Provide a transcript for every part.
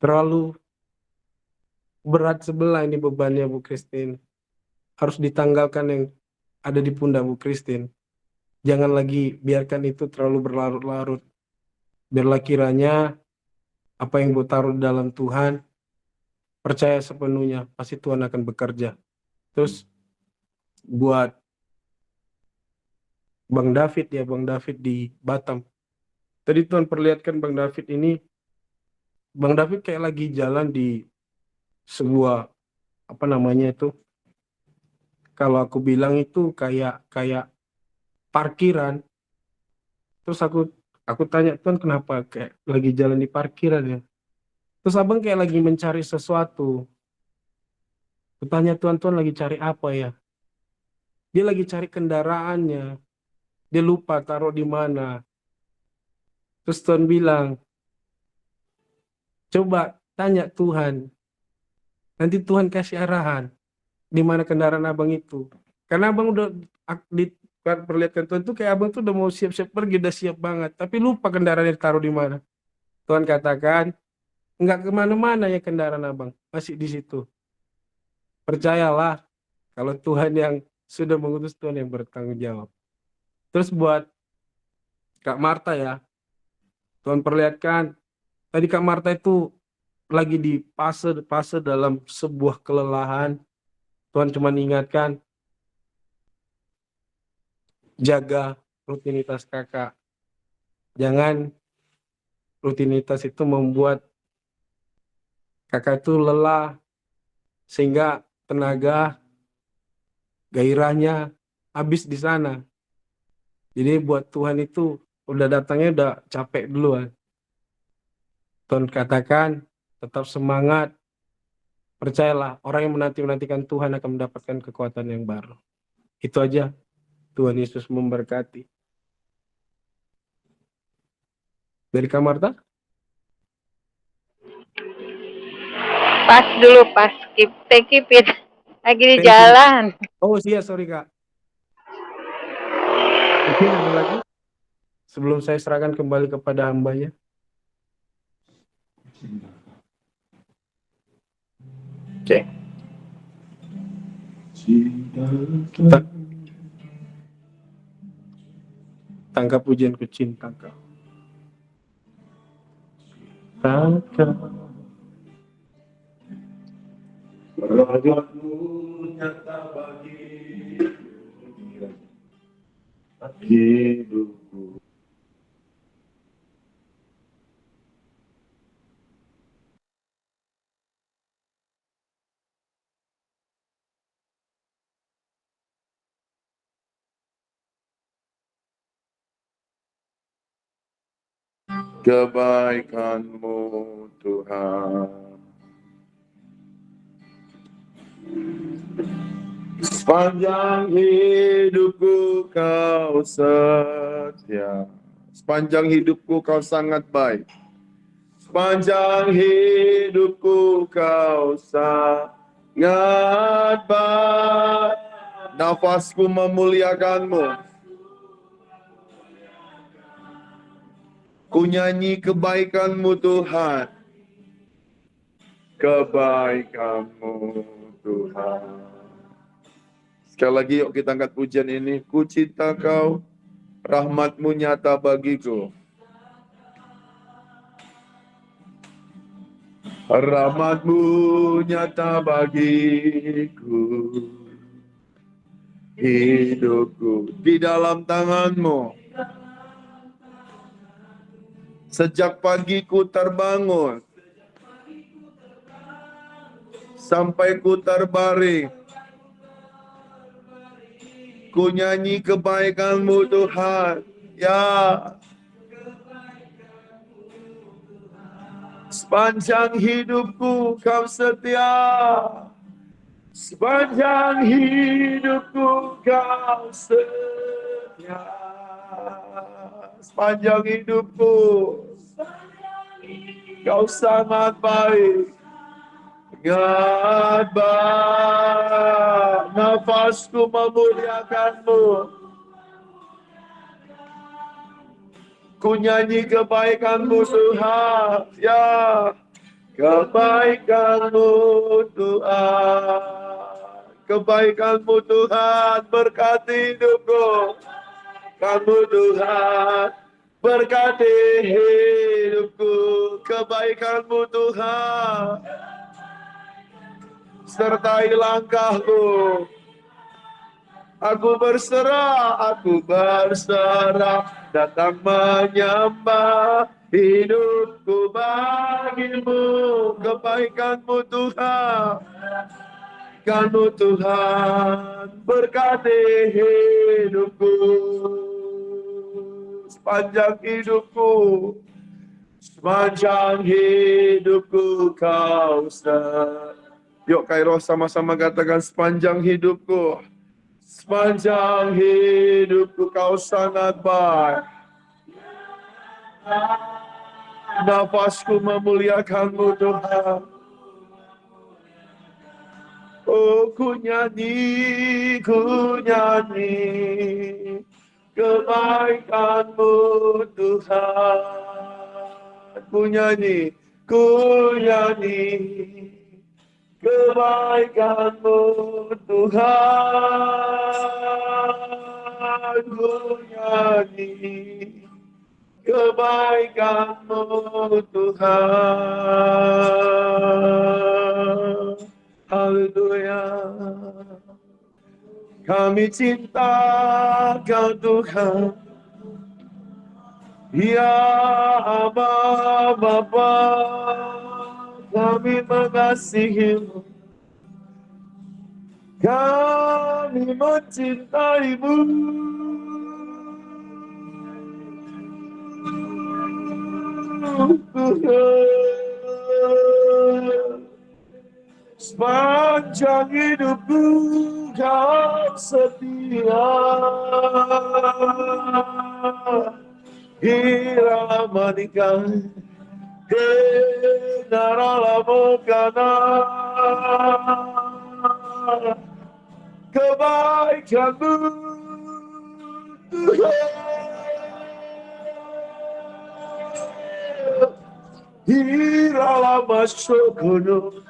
terlalu berat sebelah ini bebannya Bu Christine. Harus ditanggalkan yang ada di pundak Bu Christine. Jangan lagi biarkan itu terlalu berlarut-larut. Biarlah kiranya apa yang Bu taruh dalam Tuhan, percaya sepenuhnya, pasti Tuhan akan bekerja. Terus buat Bang David ya, Bang David di Batam. Tadi Tuhan perlihatkan Bang David ini, Bang David kayak lagi jalan di sebuah, apa namanya itu, kalau aku bilang itu kayak kayak parkiran. Terus aku tanya, Tuhan kenapa kayak lagi jalan di parkiran ya? Terus abang kayak lagi mencari sesuatu. Kutanya Tuhan, Tuhan lagi cari apa ya? Dia lagi cari kendaraannya. Dia lupa taruh di mana. Terus Tuhan bilang, coba tanya Tuhan. Nanti Tuhan kasih arahan di mana kendaraan abang itu. Karena abang udah perlihatkan Tuhan tuh kayak abang tuh udah mau siap-siap pergi, udah siap banget. Tapi lupa kendaraannya ditaruh di mana. Tuhan katakan, nggak kemana-mana ya kendaraan abang. Masih di situ. Percayalah, kalau Tuhan yang sudah mengutus, Tuhan yang bertanggung jawab. Terus buat Kak Marta ya, Tuhan perlihatkan, tadi Kak Marta itu lagi di fase dalam sebuah kelelahan. Tuhan cuma ingatkan, jaga rutinitas kakak. Jangan rutinitas itu membuat kakak itu lelah, sehingga tenaga, gairahnya habis di sana. Jadi buat Tuhan itu udah datangnya udah capek duluan. Tuhan katakan, tetap semangat. Percayalah, orang yang menanti-menantikan Tuhan akan mendapatkan kekuatan yang baru. Itu aja. Tuhan Yesus memberkati. Dari Kak Marta? Pas dulu, pas. Keep it. Lagi di Thank you. jalan. Oh iya, sorry Kak. Mungkin ada lagi? Sebelum saya serahkan kembali kepada hambanya. Oke. Kita tangkap pujianku cinta kau. Rahmatmu nyata bagi hidupku. Kebaikan-Mu Tuhan, sepanjang hidupku Kau setia, sepanjang hidupku Kau sangat baik, sepanjang hidupku Kau sangat baik. Nafasku memuliakan-Mu, ku nyanyi kebaikan-Mu Tuhan, kebaikan-Mu Tuhan. Sekali lagi yuk kita angkat pujian ini. Ku cinta Kau, rahmat-Mu nyata bagiku. Rahmat-Mu nyata bagiku. Hidupku di dalam tangan-Mu. Sejak pagi ku terbangun sampai ku terbaring, ku nyanyi kebaikan-Mu Tuhan. Ya, sepanjang hidupku Kau setia, sepanjang hidupku Kau setia, sepanjang hidupku Kau sangat baik, sangat baik. Nafasku memuliakan-Mu, Ku nyanyi kebaikan-Mu Tuhan, ya. Kebaikan-Mu Tuhan, kebaikan-Mu Tuhan, berkati hidupku. Kamu Tuhan, berkati hidupku. Kebaikan-Mu Tuhan, sertai langkahku. Aku berserah, datang menyembah. Hidupku bagimu, kebaikan-Mu Tuhan. Kamu Tuhan, berkati hidupku. Sepanjang hidupku Kau Yuk Kairos sama-sama katakan, sepanjang hidupku. Sepanjang hidupku Kau sangat baik. Nafasku memuliakan-Mu Tuhan. Oh, ku nyanyi kebaikan-Mu Tuhan. Ku nyanyi kebaikan-Mu Tuhan. Ku nyanyi kebaikan-Mu Tuhan. Haleluya. Kami cinta Kau Tuhan. Ya Aba Bapa, kami mengasihi-Mu. Kami mencintai-Mu. Tuhan, sepanjang hidupku Kau setia. Hiramanikan Naralabokana, kebaikan-Mu Tuhan. Hiralamashokono.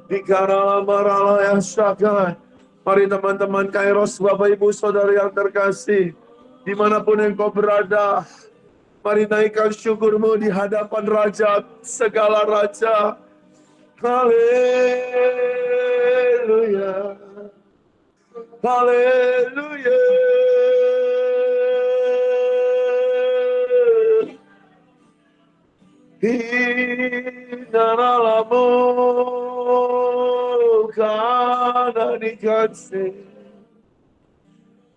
Dikara marala yang syakai. Mari teman-teman Kairos, Bapak Ibu Saudara yang terkasih, dimanapun engkau berada, mari naikkan syukur-Mu di hadapan Raja, segala Raja. Haleluya, haleluya. Hinaralamu karena dikasih.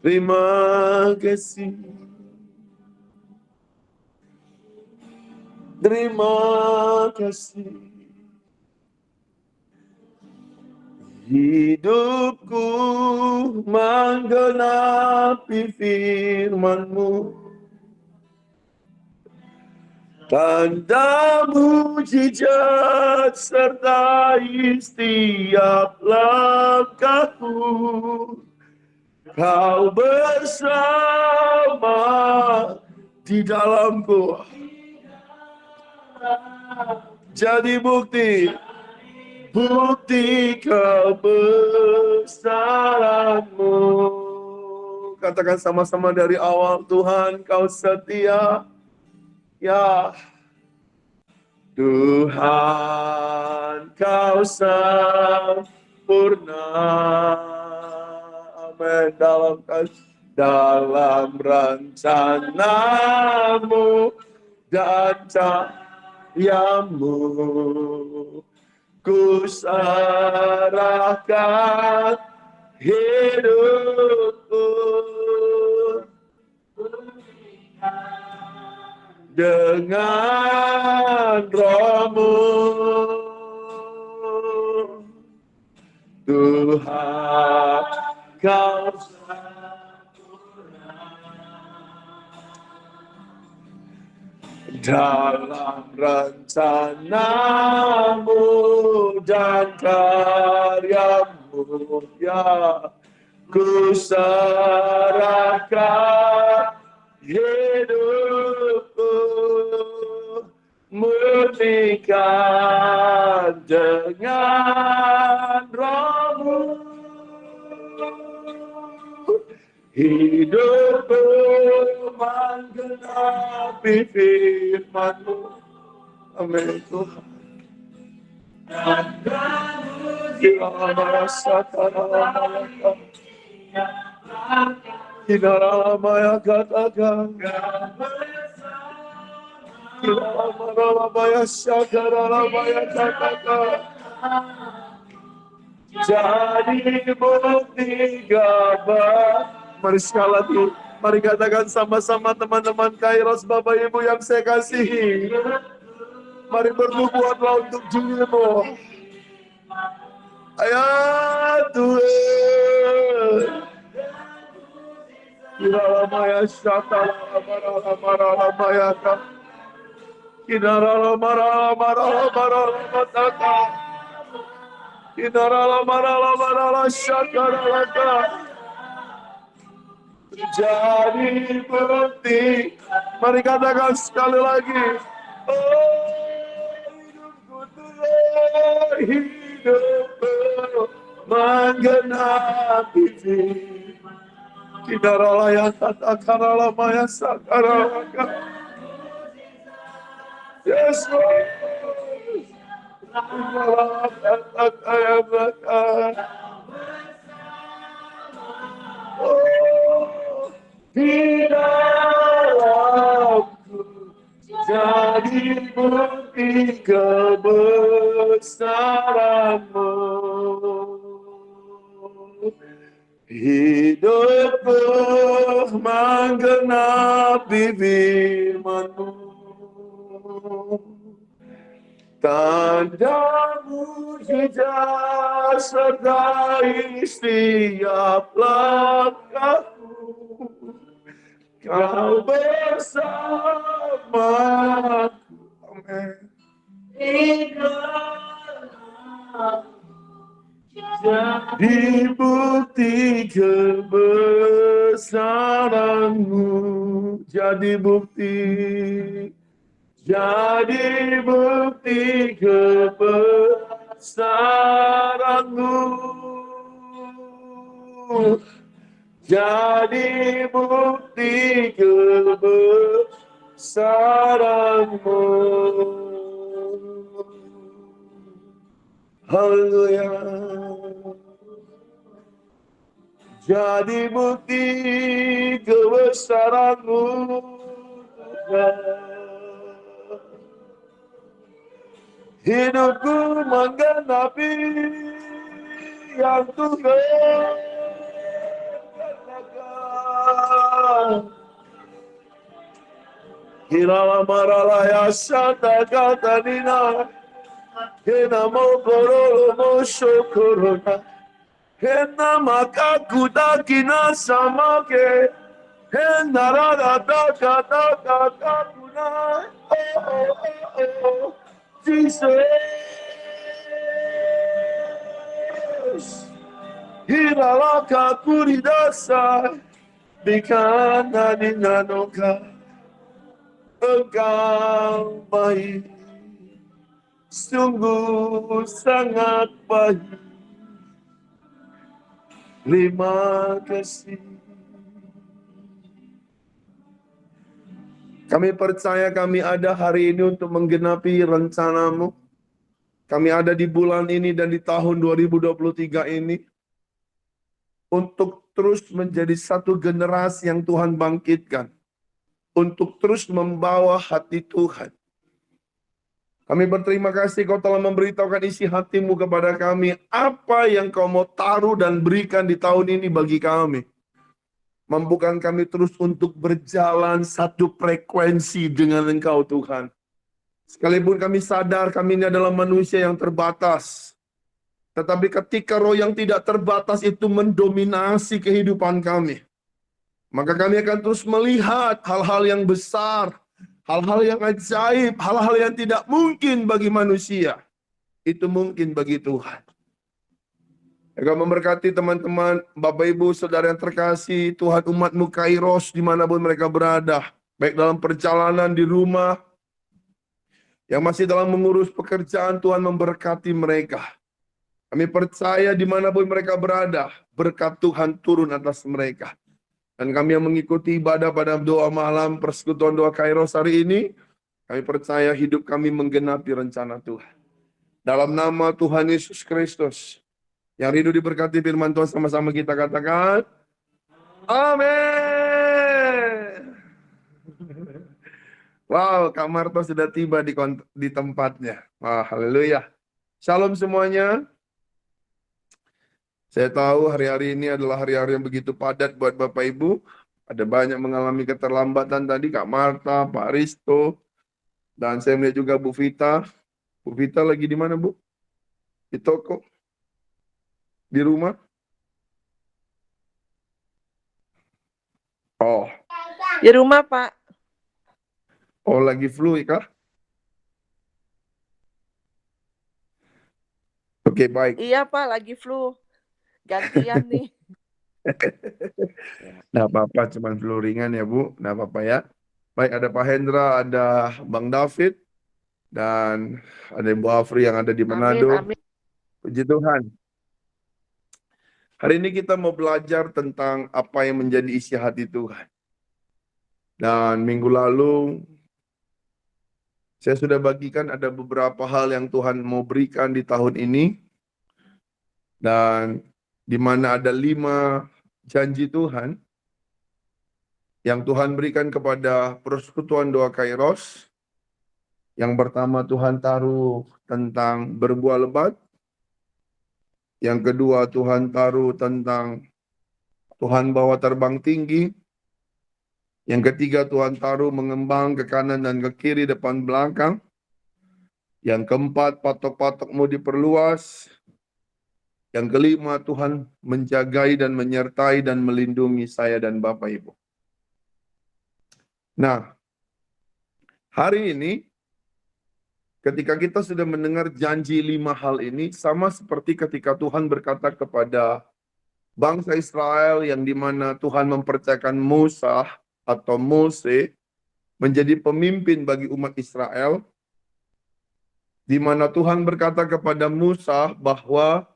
Terima kasih. Terima kasih. Hidupku menggenapi firman-Mu. Tanda mujizat sertai setiap langkahku. Kau bersama di dalamku. Jadi bukti kebesaran-Mu. Katakan sama-sama dari awal, Tuhan Kau setia. Ya Tuhan, Kau sempurna. Amin. Dalam rencana-Mu dan cahaya-Mu, ku serahkan hidupku. Dengan Roh-Mu, Tuhan Kau sempurna. Dalam rencana-Mu dan karya-Mu, ya ku serahkan hidupku, murnikan dengan Roh-Mu. Hidupku menggenapi firman-Mu. Amin Tuhan. Maya katakan, jadi bukti gambar. Mari sekali lagi, mari katakan sama-sama teman-teman Kairos, Bapak Ibu yang saya kasihi. Mari bernubuatlah untuk dirimu. Ayat Tuhan. Kiralamaya syatalamaralamaralamayaka. Kinaralamaralamaralamaralamataka. Kinaralamaralamaralasyakalalaka. Jadi bukti. Mari katakan sekali lagi. Oh, hidupku menggenapi firman. Kidaralaya tatakaralaya sakaralaka. Yes, Lord. Oh, di dalamku jadi bukti kebesaran-Mu. Hidupku menggenapi firman-Mu. Tanda mujizat sertai setiap langkahku. Kau bersamaku. Amin. Jadi bukti kebesaran-Mu. Jadi bukti. Jadi bukti kebesaran-Mu. Jadi bukti kebesaran-Mu. Haleluya. Jadi bukti kebesaran-Mu. Hidupku menggenapi yang Tuhan katakan. Hirala maralaya sata kata dina. Hena mo korolo mo shokorona. Hena maka kuda kina samake. Hena rada kata kuna. Oh. Jesus, hiralaka kuridasa, di kanan nanoka, engkau baik, sungguh sangat baik. Terima kasih. Kami percaya kami ada hari ini untuk menggenapi rencana-Mu. Kami ada di bulan ini dan di tahun 2023 ini. Untuk terus menjadi satu generasi yang Tuhan bangkitkan. Untuk terus membawa hati Tuhan. Kami berterima kasih Kau telah memberitahukan isi hati-Mu kepada kami. Apa yang Kau mau taruh dan berikan di tahun ini bagi kami. Mampukan kami terus untuk berjalan satu frekuensi dengan Engkau Tuhan. Sekalipun kami sadar kami ini adalah manusia yang terbatas. Tetapi ketika roh yang tidak terbatas itu mendominasi kehidupan kami. Maka kami akan terus melihat hal-hal yang besar. Hal-hal yang ajaib. Hal-hal yang tidak mungkin bagi manusia. Itu mungkin bagi Tuhan. Engkau memberkati teman-teman, Bapak Ibu, Saudara yang terkasih, Tuhan umat-Mu Kairos dimanapun mereka berada, baik dalam perjalanan di rumah, yang masih dalam mengurus pekerjaan, Tuhan memberkati mereka. Kami percaya dimanapun mereka berada, berkat Tuhan turun atas mereka. Dan kami yang mengikuti ibadah pada doa malam persekutuan doa Kairos hari ini, kami percaya hidup kami menggenapi rencana Tuhan. Dalam nama Tuhan Yesus Kristus, yang rindu diberkati firman Tuhan sama-sama kita katakan, amin. Wow, Kak Marto sudah tiba di tempatnya. Wah, haleluya. Shalom semuanya. Saya tahu hari-hari ini adalah hari-hari yang begitu padat buat Bapak Ibu. Ada banyak mengalami keterlambatan tadi, Kak Marta, Pak Risto, dan saya melihat juga Bu Vita. Bu Vita lagi di mana, Bu? Di toko? Di rumah? Oh, Di rumah, Pak. oh lagi flu kah? Oke, baik. Iya, Pak, lagi flu. Gantian nih. Nggak apa-apa, cuman flu ringan ya, Bu. Nggak apa-apa ya. Baik, ada Pak Hendra, ada Bang David, dan ada Ibu Afri yang ada di Manado. Amin, amin. Puji Tuhan. Hari ini kita mau belajar tentang apa yang menjadi isi hati Tuhan. Dan minggu lalu, saya sudah bagikan ada beberapa hal yang Tuhan mau berikan di tahun ini. Dan di mana ada 5 janji Tuhan yang Tuhan berikan kepada persekutuan doa Kairos. Yang pertama Tuhan taruh tentang berbuah lebat. Yang kedua Tuhan taruh tentang Tuhan bawa terbang tinggi. Yang ketiga Tuhan taruh mengembang ke kanan dan ke kiri, depan belakang. Yang keempat patok-patokmu diperluas. Yang kelima Tuhan menjagai dan menyertai dan melindungi saya dan Bapak Ibu. Nah, hari ini ketika kita sudah mendengar janji 5 hal ini, sama seperti ketika Tuhan berkata kepada bangsa Israel yang dimana Tuhan mempercayakan Musa atau Mose menjadi pemimpin bagi umat Israel, di mana Tuhan berkata kepada Musa bahwa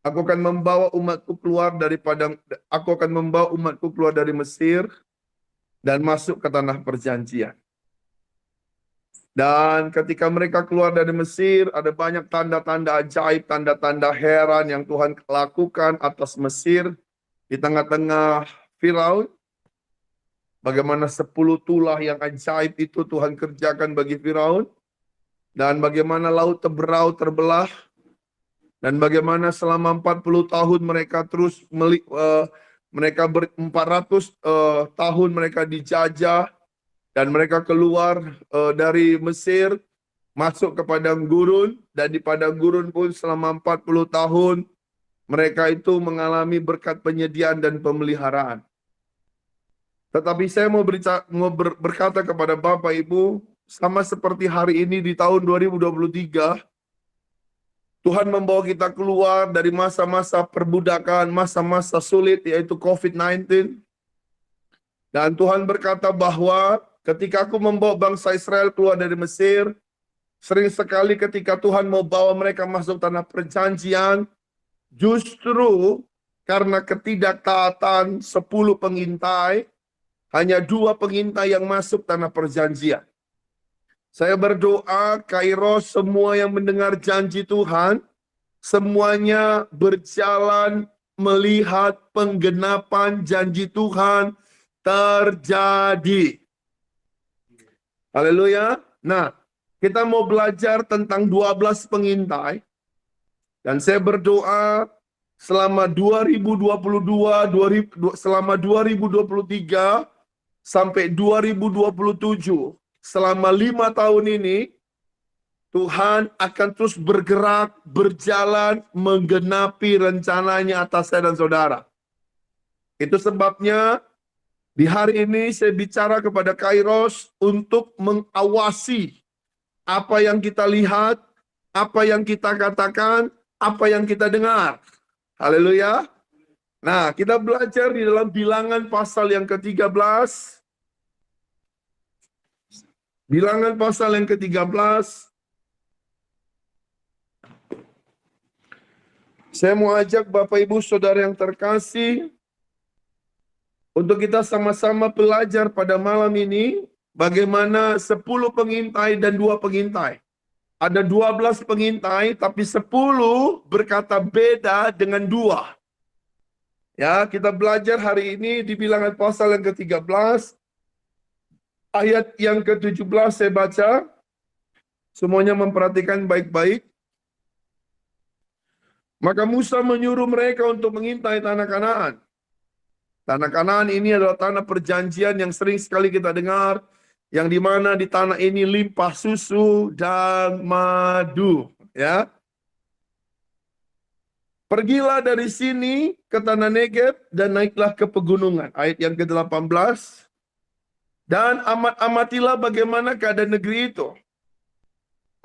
aku akan membawa umatku keluar dari Mesir dan masuk ke tanah perjanjian. Dan ketika mereka keluar dari Mesir, ada banyak tanda-tanda ajaib, tanda-tanda heran yang Tuhan lakukan atas Mesir di tengah-tengah Firaun. Bagaimana 10 tulah yang ajaib itu Tuhan kerjakan bagi Firaun. Dan bagaimana laut Teberau terbelah. Dan bagaimana selama 40 tahun mereka terus 400 tahun mereka dijajah. Dan mereka keluar dari Mesir, masuk ke padang gurun, dan di padang gurun pun selama 40 tahun, mereka itu mengalami berkat penyediaan dan pemeliharaan. Tetapi saya mau berkata kepada Bapak Ibu, sama seperti hari ini di tahun 2023, Tuhan membawa kita keluar dari masa-masa perbudakan, masa-masa sulit, yaitu COVID-19. Dan Tuhan berkata bahwa ketika aku membawa bangsa Israel keluar dari Mesir, sering sekali ketika Tuhan mau bawa mereka masuk tanah perjanjian, justru karena ketidaktaatan 10 pengintai, hanya 2 pengintai yang masuk tanah perjanjian. Saya berdoa, Kairos, semua yang mendengar janji Tuhan, semuanya berjalan melihat penggenapan janji Tuhan terjadi. Haleluya. Nah, kita mau belajar tentang 12 pengintai. Dan saya berdoa selama 2022, selama 2023 sampai 2027, selama 5 tahun ini, Tuhan akan terus bergerak, berjalan, menggenapi rencananya atas saya dan saudara. Itu sebabnya di hari ini saya bicara kepada Kairos untuk mengawasi apa yang kita lihat, apa yang kita katakan, apa yang kita dengar. Haleluya. Nah, kita belajar di dalam Bilangan pasal yang ke-13. Bilangan pasal yang ke-13. Saya mau ajak Bapak Ibu Saudara yang terkasih untuk kita sama-sama belajar pada malam ini bagaimana 10 pengintai dan 2 pengintai. Ada 12 pengintai tapi 10 berkata beda dengan 2. Ya, kita belajar hari ini di Bilangan pasal yang ke-13 ayat yang ke-17 saya baca. Semuanya memperhatikan baik-baik. Maka Musa menyuruh mereka untuk mengintai tanah Kanaan. Tanah Kanaan ini adalah tanah perjanjian yang sering sekali kita dengar, yang di mana di tanah ini limpah susu dan madu, ya. Pergilah dari sini ke tanah Negeb dan naiklah ke pegunungan. Ayat yang ke-18. Dan amat-amatilah bagaimana keadaan negeri itu.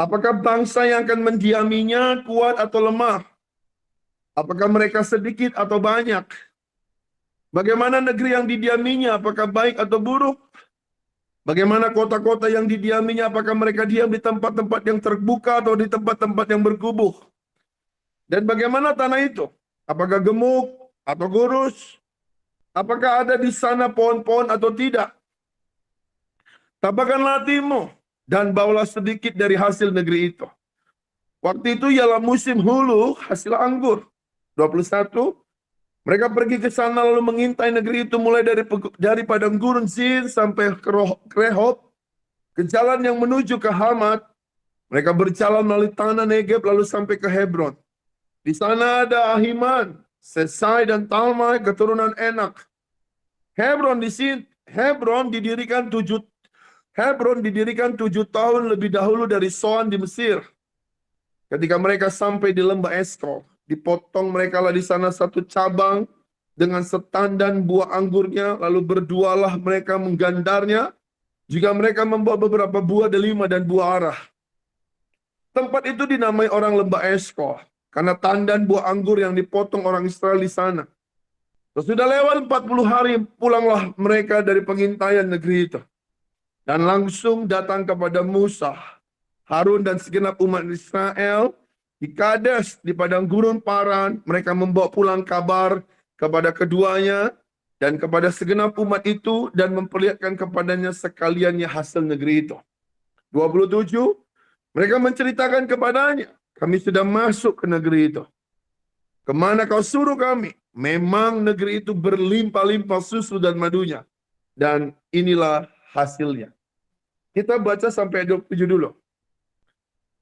Apakah bangsa yang akan mendiaminya kuat atau lemah? Apakah mereka sedikit atau banyak? Bagaimana negeri yang didiaminya? Apakah baik atau buruk? Bagaimana kota-kota yang didiaminya? Apakah mereka diam di tempat-tempat yang terbuka atau di tempat-tempat yang berkubuh? Dan bagaimana tanah itu? Apakah gemuk atau kurus? Apakah ada di sana pohon-pohon atau tidak? Tabahkanlah hatimu dan bawalah sedikit dari hasil negeri itu. Waktu itu ialah musim hulu hasil anggur. 21. Mereka pergi ke sana lalu mengintai negeri itu mulai dari padang gurun Zin sampai ke Rehob, ke jalan yang menuju ke Hamat. Mereka berjalan melalui tanah Negeb lalu sampai ke Hebron. Di sana ada Ahiman, Sesai dan Talmai, keturunan Enak. Hebron didirikan 7 tahun lebih dahulu dari Soan di Mesir. Ketika mereka sampai di lembah Eskol, dipotong mereka lah di sana 1 cabang dengan setandan buah anggurnya, lalu berdualah mereka menggandarnya. Jika mereka membawa beberapa buah delima dan buah arah. Tempat itu dinamai orang lembah Eskol karena tandan buah anggur yang dipotong orang Israel di sana. Sesudah lewat 40 hari, pulanglah mereka dari pengintaian negeri itu. Dan langsung datang kepada Musa, Harun dan segenap umat Israel di Kades, di padang gurun Paran. Mereka membawa pulang kabar kepada keduanya dan kepada segenap umat itu dan memperlihatkan kepadanya sekaliannya hasil negeri itu. 27, mereka menceritakan kepadanya, kami sudah masuk ke negeri itu. Kemana kau suruh kami? Memang negeri itu berlimpah-limpah susu dan madunya. Dan inilah hasilnya. Kita baca sampai 27 dulu.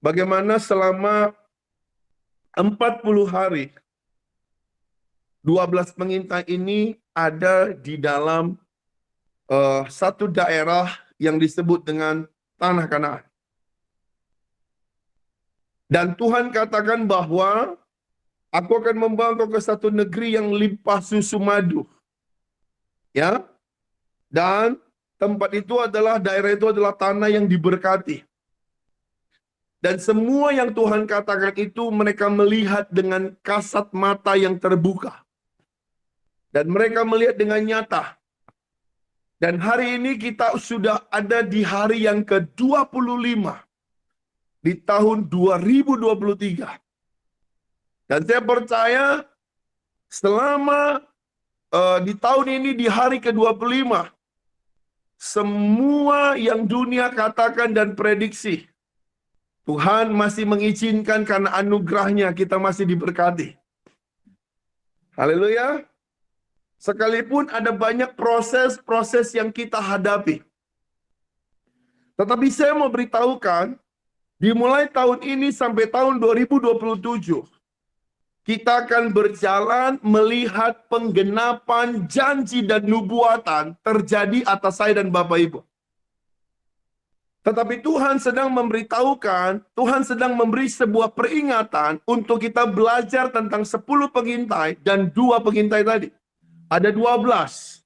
Bagaimana selama 40 hari 12 pengintai ini ada di dalam satu daerah yang disebut dengan tanah Kanaan. Dan Tuhan katakan bahwa aku akan membawa kau ke satu negeri yang limpah susu madu. Ya. Dan tempat itu adalah, daerah itu adalah tanah yang diberkati. Dan semua yang Tuhan katakan itu mereka melihat dengan kasat mata yang terbuka. Dan mereka melihat dengan nyata. Dan hari ini kita sudah ada di hari yang ke-25. Di tahun 2023. Dan saya percaya selama di tahun ini di hari ke-25. Semua yang dunia katakan dan prediksi. Tuhan masih mengizinkan karena anugerahnya kita masih diberkati. Haleluya. Sekalipun ada banyak proses-proses yang kita hadapi. Tetapi saya mau beritahukan, dimulai tahun ini sampai tahun 2027, kita akan berjalan melihat penggenapan janji dan nubuatan terjadi atas saya dan Bapak Ibu. Tetapi Tuhan sedang memberitahukan, Tuhan sedang memberi sebuah peringatan untuk kita belajar tentang 10 pengintai dan 2 pengintai tadi. Ada 12.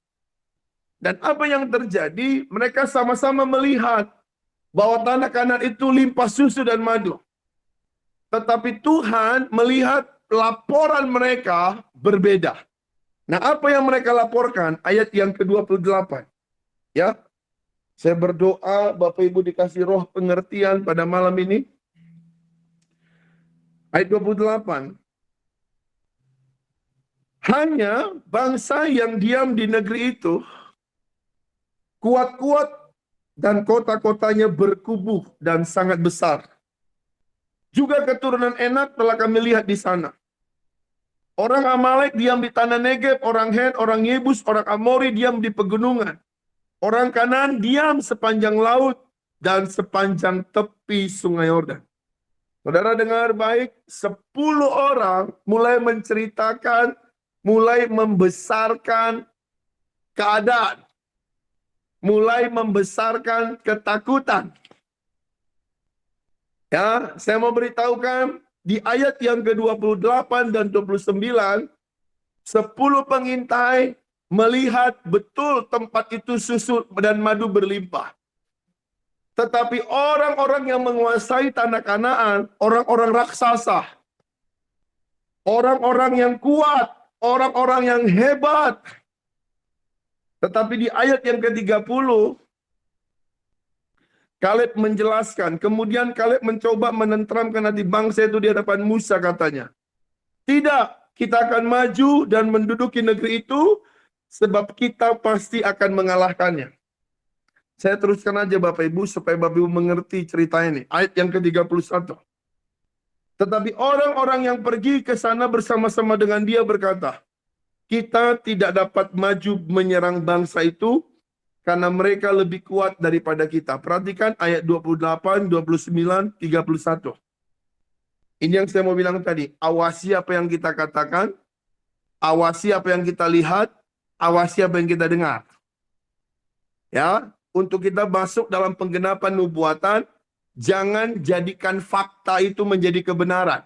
Dan apa yang terjadi, mereka sama-sama melihat bahwa tanah Kanaan itu limpah susu dan madu. Tetapi Tuhan melihat laporan mereka berbeda. Nah, apa yang mereka laporkan? Ayat yang ke-28. Ya. Saya berdoa Bapak Ibu dikasih roh pengertian pada malam ini. Ayat 28. Hanya bangsa yang diam di negeri itu kuat-kuat dan kota-kotanya berkubuh dan sangat besar. Juga keturunan Enak telah kami lihat di sana. Orang Amalek diam di tanah Negeb, orang Het, orang Yebus, orang Amori diam di pegunungan. Orang Kanaan diam sepanjang laut dan sepanjang tepi sungai Yordan. Saudara dengar baik, 10 orang mulai menceritakan, mulai membesarkan keadaan. Mulai membesarkan ketakutan. Ya, saya mau beritahukan di ayat yang ke-28 dan 29, 10 pengintai melihat betul tempat itu susu dan madu berlimpah. Tetapi orang-orang yang menguasai tanah Kanaan, orang-orang raksasa, orang-orang yang kuat, orang-orang yang hebat. Tetapi di ayat yang ke-30, Kaleb menjelaskan, kemudian Kaleb mencoba menenteramkan hati bangsa itu di hadapan Musa, katanya. Tidak, kita akan maju dan menduduki negeri itu, sebab kita pasti akan mengalahkannya. Saya teruskan aja Bapak Ibu, supaya Bapak Ibu mengerti cerita ini. Ayat yang ke-31. Tetapi orang-orang yang pergi ke sana bersama-sama dengan dia berkata, kita tidak dapat maju menyerang bangsa itu, karena mereka lebih kuat daripada kita. Perhatikan ayat 28, 29, 31. Ini yang saya mau bilang tadi. Awasi apa yang kita katakan, awasi apa yang kita lihat, awasi apa yang kita dengar. Ya, untuk kita masuk dalam penggenapan nubuatan, jangan jadikan fakta itu menjadi kebenaran.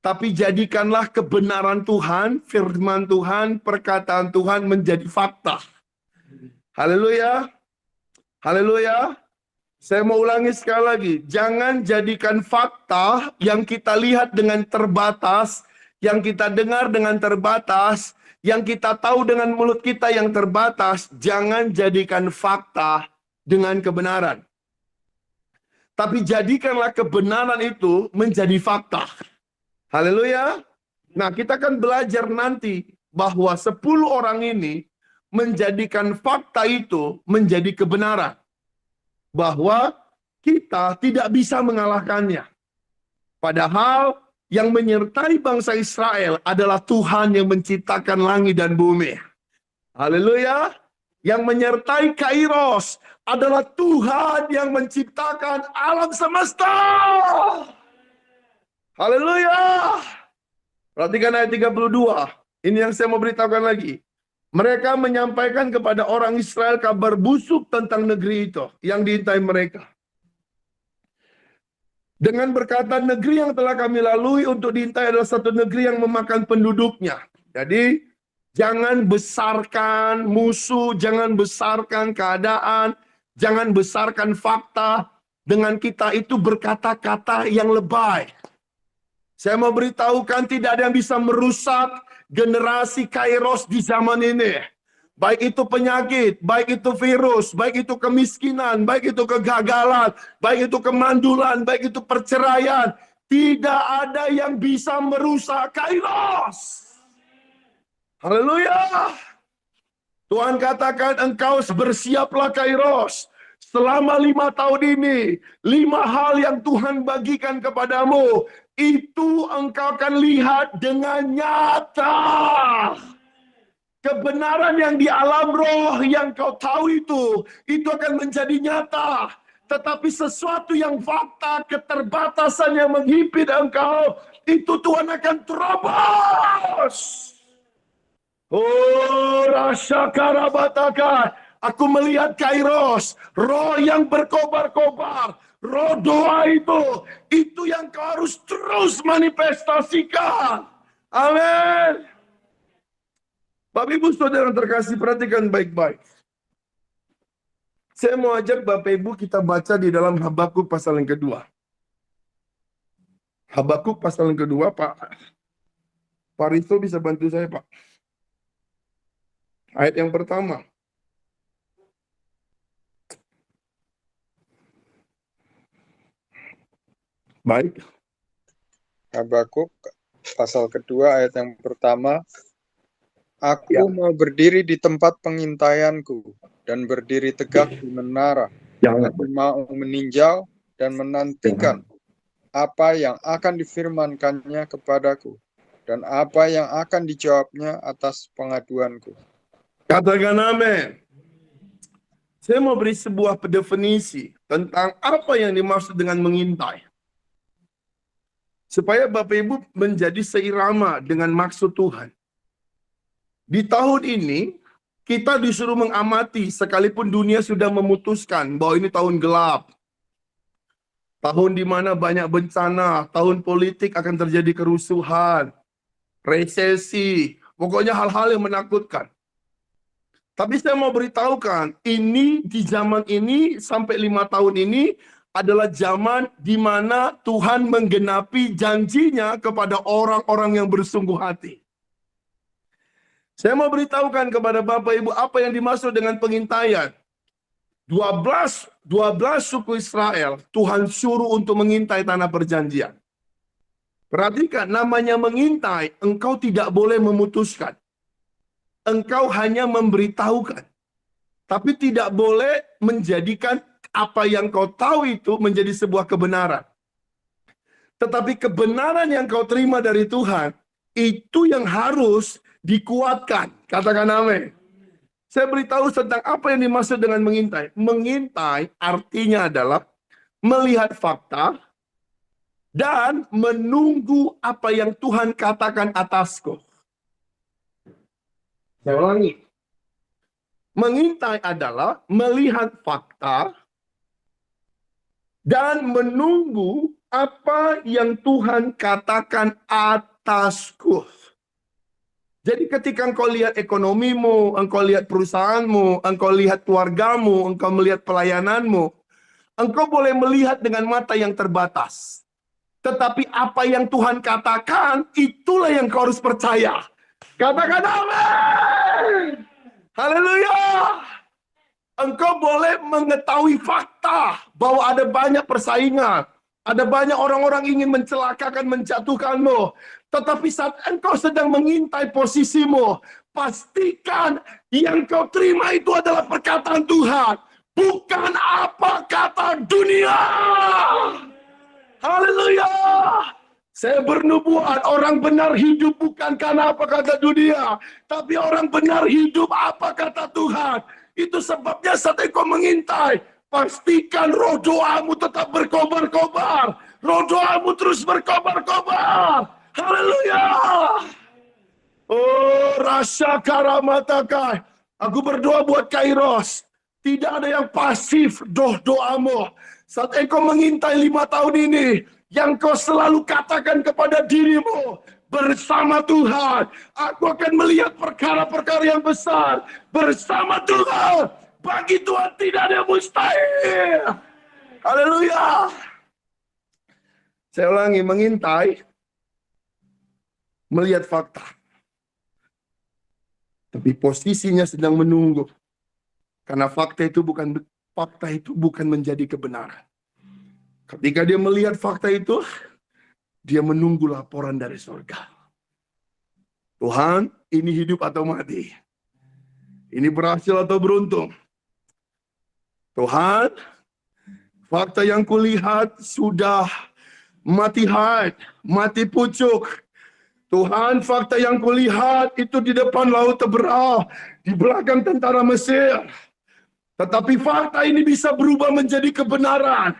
Tapi jadikanlah kebenaran Tuhan, firman Tuhan, perkataan Tuhan menjadi fakta. Haleluya. Haleluya. Saya mau ulangi sekali lagi. Jangan jadikan fakta yang kita lihat dengan terbatas, yang kita dengar dengan terbatas, yang kita tahu dengan mulut kita yang terbatas, jangan jadikan fakta dengan kebenaran. Tapi jadikanlah kebenaran itu menjadi fakta. Haleluya. Nah, kita akan belajar nanti bahwa 10 orang ini menjadikan fakta itu menjadi kebenaran. Bahwa kita tidak bisa mengalahkannya. Padahal yang menyertai bangsa Israel adalah Tuhan yang menciptakan langit dan bumi. Haleluya. Yang menyertai Kairos adalah Tuhan yang menciptakan alam semesta. Haleluya. Perhatikan ayat 32. Ini yang saya mau beritahukan lagi. Mereka menyampaikan kepada orang Israel kabar busuk tentang negeri itu yang diintai mereka. Dengan berkata, negeri yang telah kami lalui untuk diintai adalah satu negeri yang memakan penduduknya. Jadi, jangan besarkan musuh, jangan besarkan keadaan, jangan besarkan fakta dengan kita itu berkata-kata yang lebay. Saya mau beritahukan tidak ada yang bisa merusak generasi Kairos di zaman ini. Baik itu penyakit, baik itu virus, baik itu kemiskinan, baik itu kegagalan, baik itu kemandulan, baik itu perceraian. Tidak ada yang bisa merusak Kairos. Haleluya. Tuhan katakan engkau bersiaplah Kairos. Selama 5 tahun ini, 5 hal yang Tuhan bagikan kepadamu, itu engkau akan lihat dengan nyata. Kebenaran yang di alam roh yang kau tahu itu akan menjadi nyata. Tetapi sesuatu yang fakta, keterbatasan yang menghimpit engkau, itu Tuhan akan terobos. Oh, rasa karabataka. Aku melihat Kairos, roh yang berkobar-kobar, roh doa itu yang kau harus terus manifestasikan. Amin. Bapak Ibu Saudara terkasih, perhatikan baik-baik. Saya mau ajak Bapak Ibu kita baca di dalam Habakuk pasal yang kedua. Habakuk pasal yang kedua, Pak. Pak Risto bisa bantu saya, Pak. Ayat yang pertama. Baik. Habakuk pasal kedua ayat yang pertama. Aku Ya. mau berdiri di tempat pengintaianku dan berdiri tegak di menara. Jangan. Aku mau meninjau dan menantikan apa yang akan difirmankannya kepadaku dan apa yang akan dijawabnya atas pengaduanku. Katakan amin. Saya mau beri sebuah definisi tentang apa yang dimaksud dengan mengintai. Supaya Bapak Ibu menjadi seirama dengan maksud Tuhan. Di tahun ini, kita disuruh mengamati sekalipun dunia sudah memutuskan bahwa ini tahun gelap. Tahun di mana banyak bencana, tahun politik akan terjadi kerusuhan, resesi, pokoknya hal-hal yang menakutkan. Tapi saya mau beritahukan, ini di zaman ini sampai 5 tahun ini adalah zaman di mana Tuhan menggenapi janjinya kepada orang-orang yang bersungguh hati. Saya mau beritahukan kepada Bapak Ibu apa yang dimaksud dengan pengintaian. 12 suku Israel Tuhan suruh untuk mengintai tanah perjanjian. Perhatikan, namanya mengintai, engkau tidak boleh memutuskan. Engkau hanya memberitahukan. Tapi tidak boleh menjadikan apa yang kau tahu itu menjadi sebuah kebenaran. Tetapi kebenaran yang kau terima dari Tuhan, itu yang harus dikuatkan. Katakan amin. Saya beritahu tentang apa yang dimaksud dengan mengintai. Mengintai artinya adalah melihat fakta dan menunggu apa yang Tuhan katakan atasku. Saya ulangi. Mengintai adalah melihat fakta dan menunggu apa yang Tuhan katakan atasku. Jadi ketika engkau lihat ekonomimu, engkau lihat perusahaanmu, engkau lihat keluargamu, engkau melihat pelayananmu, engkau boleh melihat dengan mata yang terbatas. Tetapi apa yang Tuhan katakan, itulah yang kau harus percaya. Katakan amin. Haleluya. Engkau boleh mengetahui fakta bahwa ada banyak persaingan. Ada banyak orang-orang ingin mencelakakan, menjatuhkanmu. Tetapi saat engkau sedang mengintai posisimu, pastikan yang kau terima itu adalah perkataan Tuhan. Bukan apa kata dunia. Haleluya. Saya bernubuat, orang benar hidup bukan karena apa kata dunia. Tapi orang benar hidup apa kata Tuhan. Itu sebabnya saat engkau mengintai, pastikan roh doamu tetap berkobar-kobar. Roh doamu terus berkobar-kobar. Haleluya. Oh, rasa karamatakai. Aku berdoa buat Kairos. Tidak ada yang pasif doamu. Saat engkau mengintai 5 tahun ini, yang kau selalu katakan kepada dirimu, bersama Tuhan, aku akan melihat perkara-perkara yang besar. Bersama Tuhan, bagi Tuhan tidak ada yang mustahil. Haleluya. Saya ulangi, mengintai, melihat fakta. Tapi posisinya sedang menunggu. Karena fakta itu bukan menjadi kebenaran. Ketika dia melihat fakta itu, dia menunggu laporan dari surga. Tuhan, ini hidup atau mati? Ini berhasil atau beruntung? Tuhan, fakta yang kulihat sudah mati haid, mati pucuk. Tuhan, fakta yang kulihat itu di depan laut Teberau, di belakang tentara Mesir. Tetapi fakta ini bisa berubah menjadi kebenaran.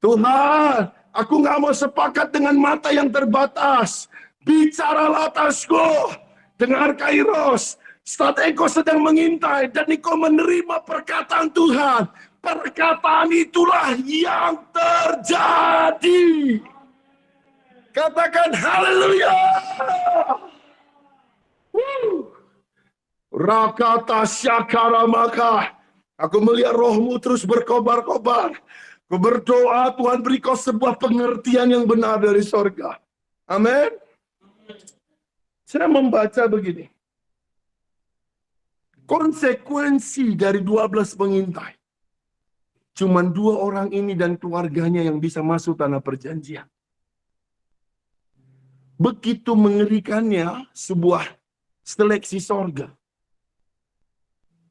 Tuhan, aku nggak mau sepakat dengan mata yang terbatas. Bicaralah atasku. Dengar Kairos. Saat engkau sedang mengintai dan engkau menerima perkataan Tuhan. Perkataan itulah yang terjadi. Katakan haleluya. Rakata syakaramaka. Aku melihat rohmu terus berkobar-kobar. Aku berdoa Tuhan beri kau sebuah pengertian yang benar dari sorga. Amin. Saya membaca begini. Konsekuensi dari 12 pengintai. Cuman 2 orang ini dan keluarganya yang bisa masuk tanah perjanjian. Begitu mengerikannya sebuah seleksi sorga.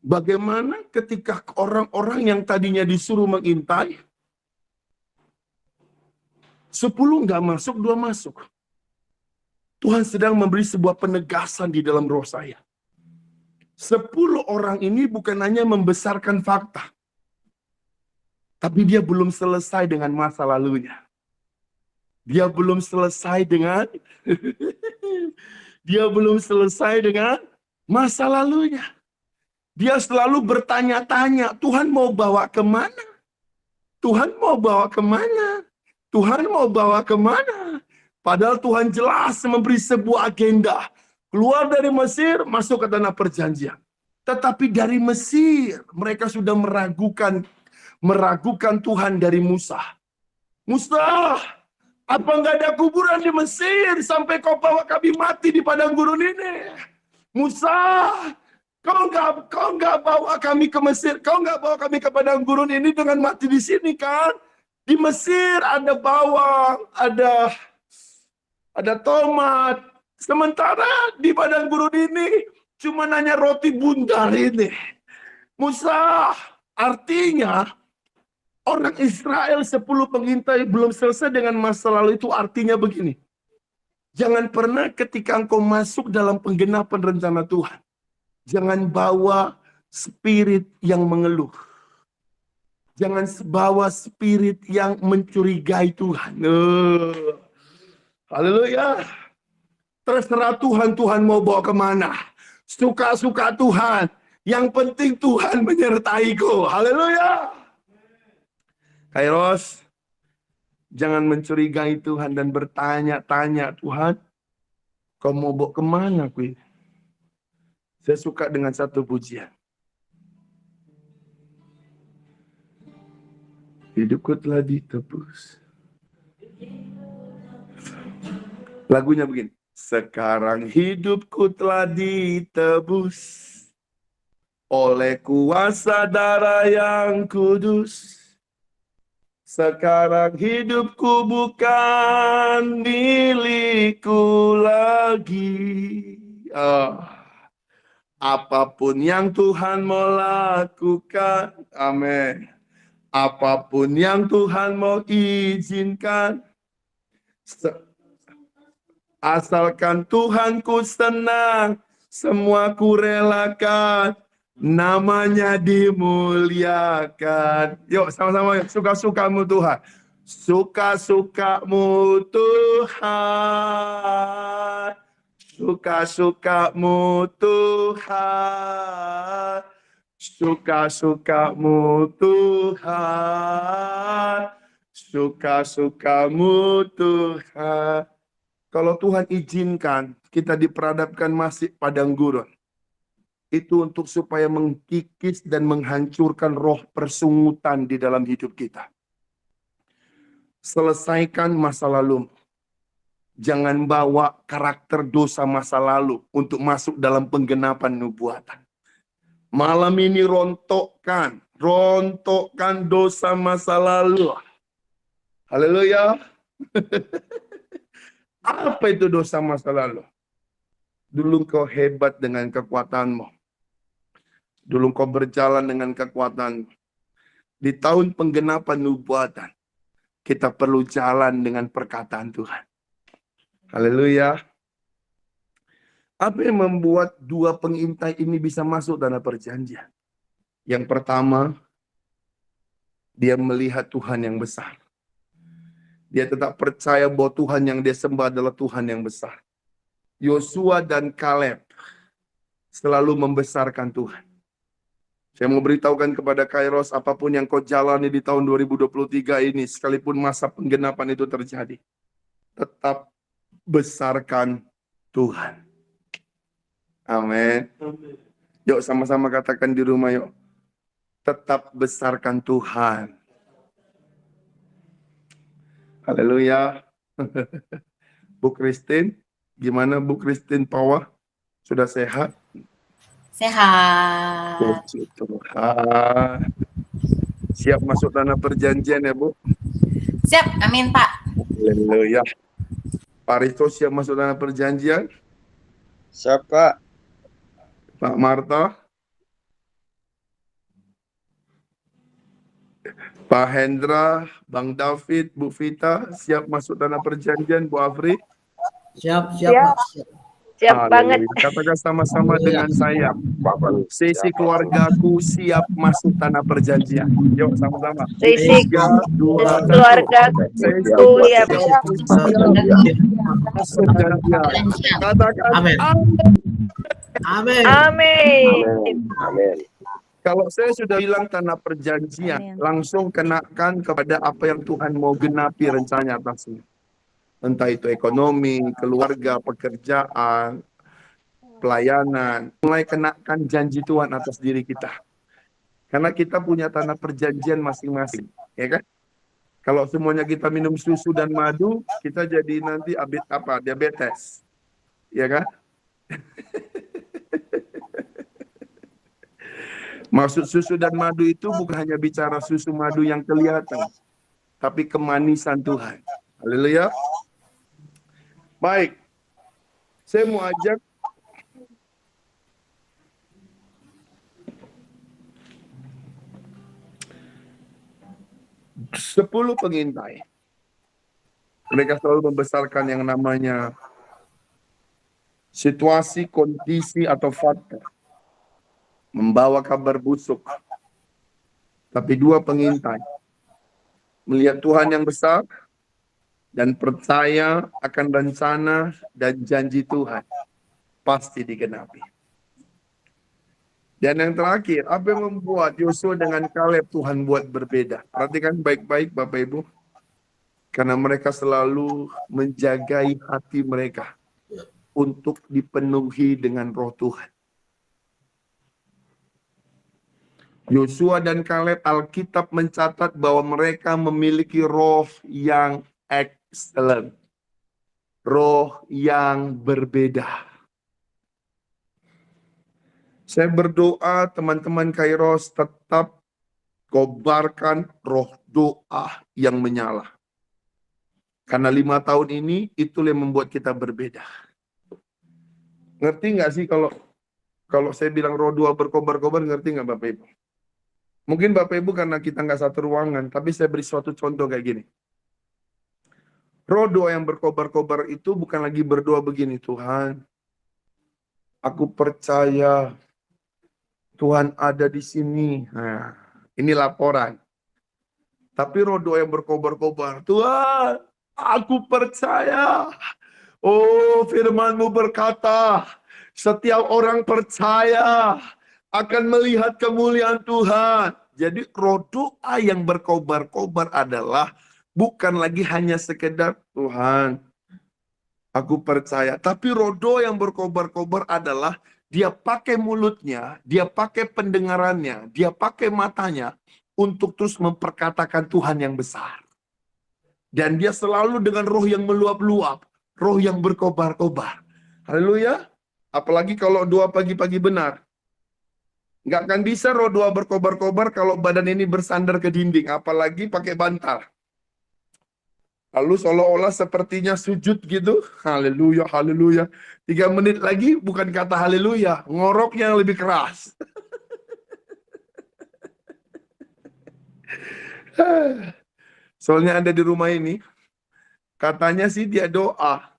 Bagaimana ketika orang-orang yang tadinya disuruh mengintai, 10 nggak masuk, 2 masuk. Tuhan sedang memberi sebuah penegasan di dalam roh saya. 10 orang ini bukan hanya membesarkan fakta, tapi dia belum selesai dengan masa lalunya. Dia belum selesai dengan dia belum selesai dengan masa lalunya. Dia selalu bertanya-tanya, Tuhan mau bawa kemana? Tuhan mau bawa kemana? Tuhan mau bawa kemana? Padahal Tuhan jelas memberi sebuah agenda. Keluar dari Mesir, masuk ke tanah perjanjian. Tetapi dari Mesir, mereka sudah meragukan Tuhan dari Musa. Musa, apa nggak ada kuburan di Mesir sampai kau bawa kami mati di padang gurun ini? Musa, kau nggak bawa kami ke Mesir, kau nggak bawa kami ke padang gurun ini dengan mati di sini kan? Di Mesir ada bawang, ada tomat. Sementara di padang gurun ini cuma hanya roti bundar ini. Musa, artinya orang Israel 10 pengintai belum selesai dengan masa lalu itu artinya begini. Jangan pernah ketika engkau masuk dalam penggenapan rencana Tuhan, jangan bawa spirit yang mengeluh. Jangan bawa spirit yang mencurigai Tuhan. Haleluya. Terserah Tuhan, Tuhan mau bawa kemana. Suka-suka Tuhan. Yang penting Tuhan menyertaiku. Haleluya. Kairos, jangan mencurigai Tuhan dan bertanya-tanya, Tuhan, kau mau bawa kemana aku ini? Saya suka dengan satu pujian. Hidupku telah ditebus. Lagunya begini. Sekarang hidupku telah ditebus oleh kuasa darah yang kudus. Sekarang hidupku bukan milikku lagi. Apapun yang Tuhan mau lakukan. Amin. Apapun yang Tuhan mau izinkan, asalkan Tuhanku senang, semua ku relakan, namanya dimuliakan. Yuk sama-sama, suka-sukamu Tuhan. Suka-sukamu Tuhan, suka-sukamu Tuhan. Suka-sukamu Tuhan, suka-sukamu Tuhan. Kalau Tuhan izinkan kita diperhadapkan masih padang gurun, itu untuk supaya mengkikis dan menghancurkan roh persungutan di dalam hidup kita. Selesaikan masa lalu. Jangan bawa karakter dosa masa lalu untuk masuk dalam penggenapan nubuatan. Malam ini rontokkan dosa masa lalu. Haleluya. Apa itu dosa masa lalu? Dulu kau hebat dengan kekuatanmu. Dulu kau berjalan dengan kekuatanmu. Di tahun penggenapan nubuatan, kita perlu jalan dengan perkataan Tuhan. Haleluya. Apa yang membuat 2 pengintai ini bisa masuk tanah perjanjian? Yang pertama, dia melihat Tuhan yang besar. Dia tetap percaya bahwa Tuhan yang dia sembah adalah Tuhan yang besar. Yosua dan Kaleb selalu membesarkan Tuhan. Saya mau beritahukan kepada Kairos, apapun yang kau jalani di tahun 2023 ini, sekalipun masa penggenapan itu terjadi, tetap besarkan Tuhan. Amin. Yuk sama-sama katakan di rumah yuk. Tetap besarkan Tuhan. Haleluya. Bu Christine, Gimana Bu Christine Power? Sudah sehat? Sehat. Puji Tuhan. Siap masuk tanah perjanjian ya Bu? Siap, amin Pak. Haleluya. Pak Rito siap masuk tanah perjanjian? Siapa? Pak Marta? Pak Hendra, Bang David, Bu Vita, siap masuk tanah perjanjian, Bu Afri? Siap, Siap. Pak. Siap. Siap banget. Haleluya. Katakan sama-sama Haleluya. dengan saya. Sesi keluargaku siap masuk tanah perjanjian. Yuk sama-sama. Sisi 3, 2, 1. keluarga Sesi ku siap. keluargaku siap masuk perjanjian. Katakan Amin. amin. Amin. Amin. Kalau saya sudah bilang tanah perjanjian, Amin. langsung kenakan kepada apa yang Tuhan mau genapi rencananya atasnya. Entah itu ekonomi, keluarga, pekerjaan, pelayanan. Mulai kenakan janji Tuhan atas diri kita. Karena kita punya tanah perjanjian masing-masing, ya kan? Kalau semuanya kita minum susu dan madu, kita jadi nanti diabetes. Ya kan? Maksud susu dan madu itu bukan hanya bicara susu madu yang kelihatan, tapi kemanisan Tuhan. Haleluya. Baik. Saya mau ajak sepuluh pengintai. Mereka selalu membesarkan yang namanya situasi, kondisi, atau fakta. Membawa kabar busuk. Tapi dua pengintai melihat Tuhan yang besar dan percaya akan rencana dan janji Tuhan pasti digenapi. Dan yang terakhir, apa yang membuat Yosua dengan Kaleb Tuhan buat berbeda? Perhatikan baik-baik Bapak Ibu. Karena mereka selalu menjagai hati mereka untuk dipenuhi dengan roh Tuhan. Yosua dan Kaleb, Alkitab mencatat bahwa mereka memiliki roh yang excellent. Roh yang berbeda. Saya berdoa teman-teman Kairos tetap kobarkan roh doa yang menyala. Karena 5 tahun ini itulah yang membuat kita berbeda. Ngerti nggak sih kalau saya bilang roh doa berkobar-kobar, ngerti nggak Bapak Ibu? Mungkin Bapak Ibu karena kita nggak satu ruangan, tapi saya beri suatu contoh kayak gini. Roh doa yang berkobar-kobar itu bukan lagi berdoa begini, Tuhan, aku percaya Tuhan ada di sini. Nah, ini laporan. Tapi roh doa yang berkobar-kobar, Tuhan, aku percaya. Oh, firman-Mu berkata, setiap orang percaya akan melihat kemuliaan Tuhan. Jadi roh doa yang berkobar-kobar adalah bukan lagi hanya sekedar Tuhan, aku percaya. Tapi roh doa yang berkobar-kobar adalah dia pakai mulutnya, dia pakai pendengarannya, dia pakai matanya untuk terus memperkatakan Tuhan yang besar. Dan dia selalu dengan roh yang meluap-luap, roh yang berkobar-kobar. Haleluya. Apalagi kalau doa pagi-pagi benar. Nggak akan bisa roh doa berkobar-kobar kalau badan ini bersandar ke dinding, apalagi pakai bantal. Lalu seolah-olah sepertinya sujud gitu. Haleluya, haleluya. 3 menit lagi bukan kata haleluya, ngoroknya yang lebih keras. Soalnya Anda di rumah ini, katanya sih dia doa.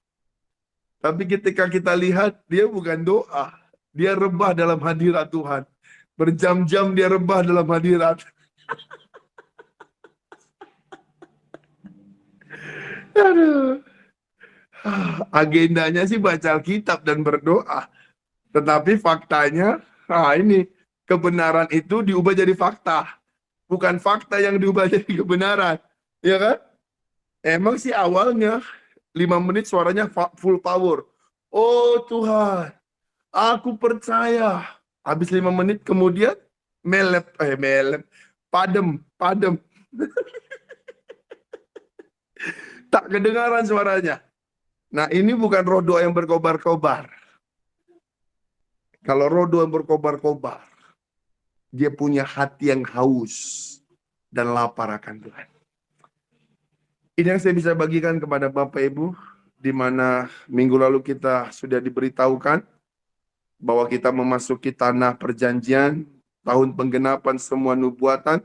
Tapi ketika kita lihat, dia bukan doa. Dia rebah dalam hadirat Tuhan. Berjam-jam dia rebah dalam hadirat. Aduh. Agendanya sih baca Alkitab dan berdoa. Tetapi faktanya, ini kebenaran itu diubah jadi fakta. Bukan fakta yang diubah jadi kebenaran. Ya kan? Emang sih awalnya 5 menit suaranya full power. Oh Tuhan, aku percaya. Habis 5 menit kemudian padam. Tak kedengaran suaranya. Nah, ini bukan roh doa yang berkobar-kobar. Kalau roh doa yang berkobar-kobar, dia punya hati yang haus dan lapar akan Tuhan. Ini yang saya bisa bagikan kepada Bapak Ibu, di mana minggu lalu kita sudah diberitahukan bahwa kita memasuki tanah perjanjian, tahun penggenapan semua nubuatan.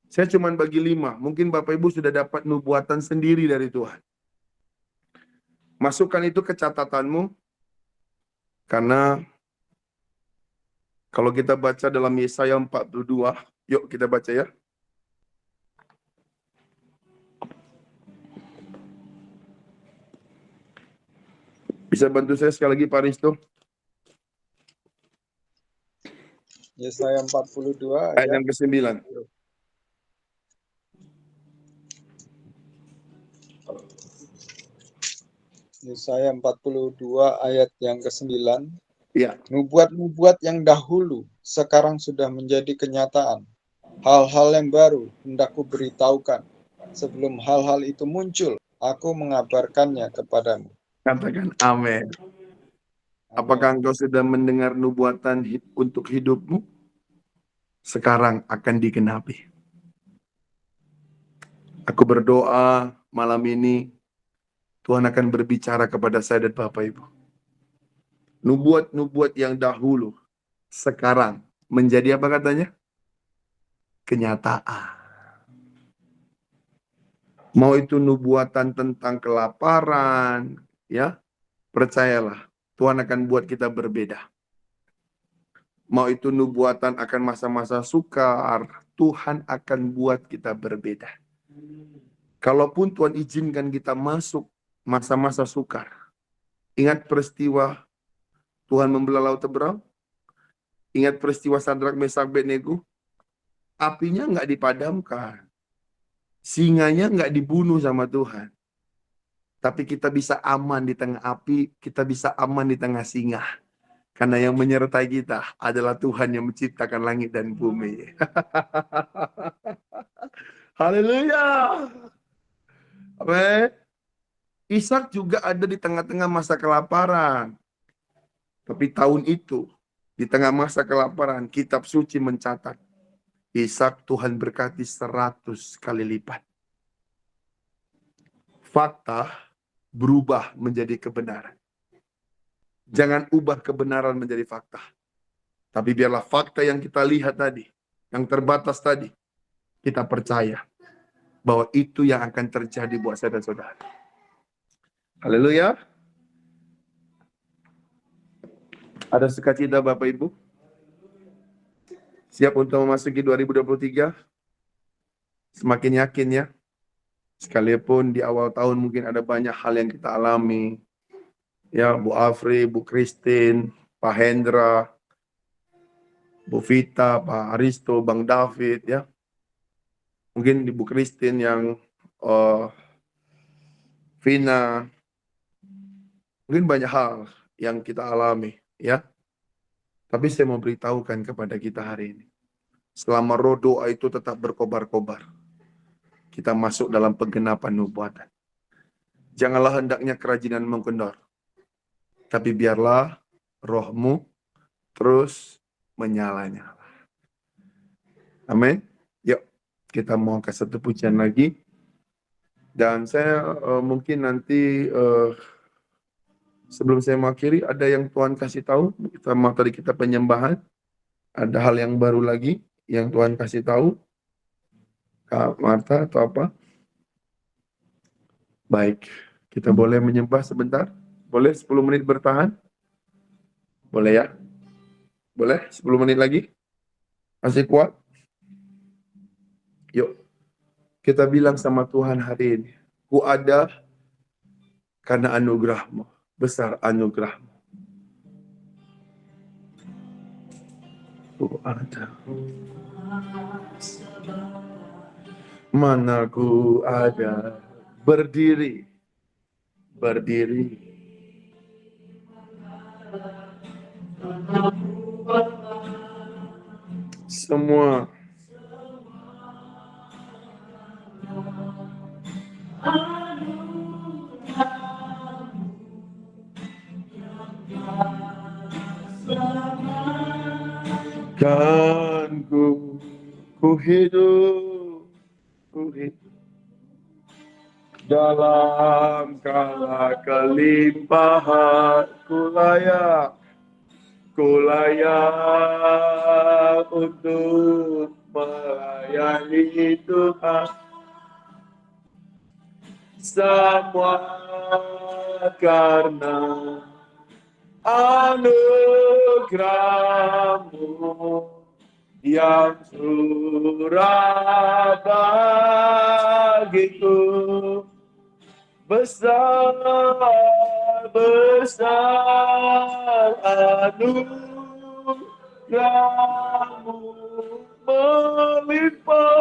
Saya cuma bagi 5, mungkin Bapak Ibu sudah dapat nubuatan sendiri dari Tuhan. Masukkan itu ke catatanmu, karena kalau kita baca dalam Yesaya 42, yuk kita baca ya. Bisa bantu saya sekali lagi Pak Risto? Yesaya 42 Ayat yang ke-9. Yesaya 42 ayat yang ke-9. Ya. Nubuat-nubuat yang dahulu sekarang sudah menjadi kenyataan. Hal-hal yang baru hendak kuberitahukan. Sebelum hal-hal itu muncul, aku mengabarkannya kepadamu. Katakan amin. Apakah engkau sudah mendengar nubuatan untuk hidupmu? Sekarang akan digenapi. Aku berdoa malam ini, Tuhan akan berbicara kepada saya dan Bapak Ibu. Nubuat-nubuat yang dahulu, sekarang menjadi apa katanya? Kenyataan. Mau itu nubuatan tentang kelaparan, ya, percayalah, Tuhan akan buat kita berbeda. Mau itu nubuatan akan masa-masa sukar, Tuhan akan buat kita berbeda. Kalaupun Tuhan izinkan kita masuk masa-masa sukar, ingat peristiwa Tuhan membelah laut Teberau? Ingat peristiwa Sadrak, Mesak, Abednego? Apinya nggak dipadamkan. Singanya nggak dibunuh sama Tuhan. Tapi kita bisa aman di tengah api, kita bisa aman di tengah singa. Karena yang menyertai kita adalah Tuhan yang menciptakan langit dan bumi. Haleluya. Amin. Ishak juga ada di tengah-tengah masa kelaparan. Tapi tahun itu, di tengah masa kelaparan, kitab suci mencatat, Ishak Tuhan berkati 100 kali lipat. Fakta berubah menjadi kebenaran. Jangan ubah kebenaran menjadi fakta. Tapi biarlah fakta yang kita lihat tadi, yang terbatas tadi, kita percaya bahwa itu yang akan terjadi buat saya dan saudara. Haleluya. Ada sukacita Bapak Ibu? Siap untuk memasuki 2023? Semakin yakin ya. Sekalipun di awal tahun mungkin ada banyak hal yang kita alami. Ya, Bu Afri, Bu Christine, Pak Hendra, Bu Vita, Pak Aristo, Bang David ya. Mungkin di Bu Christine yang Vina. Mungkin banyak hal yang kita alami ya. Tapi saya mau beritahukan kepada kita hari ini. Selama roh doa itu tetap berkobar-kobar, kita masuk dalam penggenapan nubuatan. Janganlah hendaknya kerajinan mengkendor, tapi biarlah rohmu terus menyala-nyala. Amin. Yuk, kita mau ke satu pujian lagi. Dan saya mungkin nanti sebelum saya mengakhiri, ada yang Tuhan kasih tahu, sama tadi kita penyembahan, ada hal yang baru lagi yang Tuhan kasih tahu, Kak Marta atau apa? Baik, kita boleh menyembah sebentar? Boleh 10 menit bertahan? Boleh ya? Boleh 10 menit lagi? Masih kuat? Yuk, kita bilang sama Tuhan hari ini, ku ada karena anugerah-Mu, besar anugerah-Mu. Ku ada. Mana ku ada, berdiri. Semua Kan ku hidup dalam kala kelimpahan, ku layak untuk melayani Tuhan. Semua karena anugerah-Mu yang curah bagiku. Besar anugerah-Mu melimpah.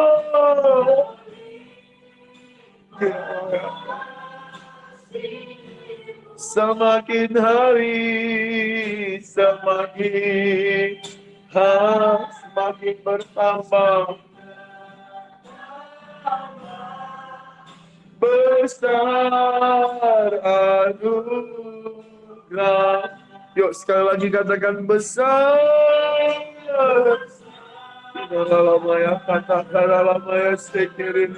Semakin hari semakin bertambah besar anugerah. Yuk sekali lagi katakan besar. Dalamaya katakan dalamaya sekirin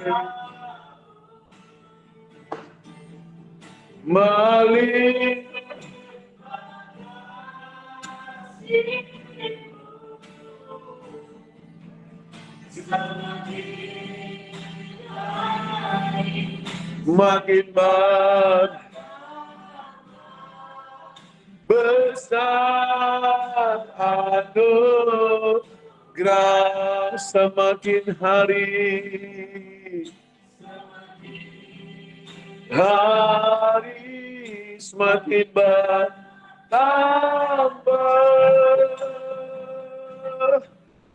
Malik makin besar anugerah semakin hari semakin bertambah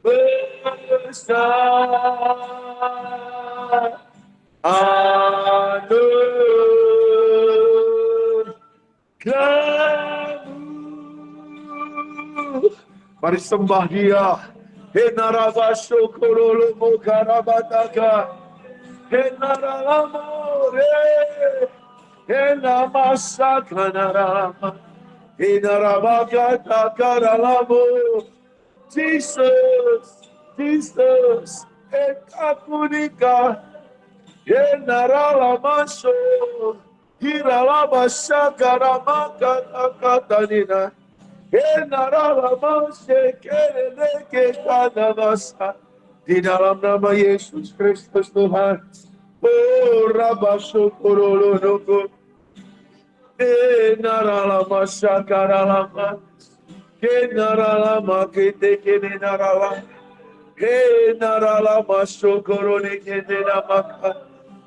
besar anugerah-Mu. Mari sembah Dia. Henarabashokorolo mokarabataka. Henaralamore. Henamasakanarama. Henarabakatakaralamo. Jesus, ekapunika. Henaralamasho. Hiralabashakaramakatakatanina. Di dalam nama Yesus Kristus Tuhan. Oh Rabashokorolonoko. Enaralama sakaralama. Kenaralama ketekenaralama. Enaralama sokorone kenamaka.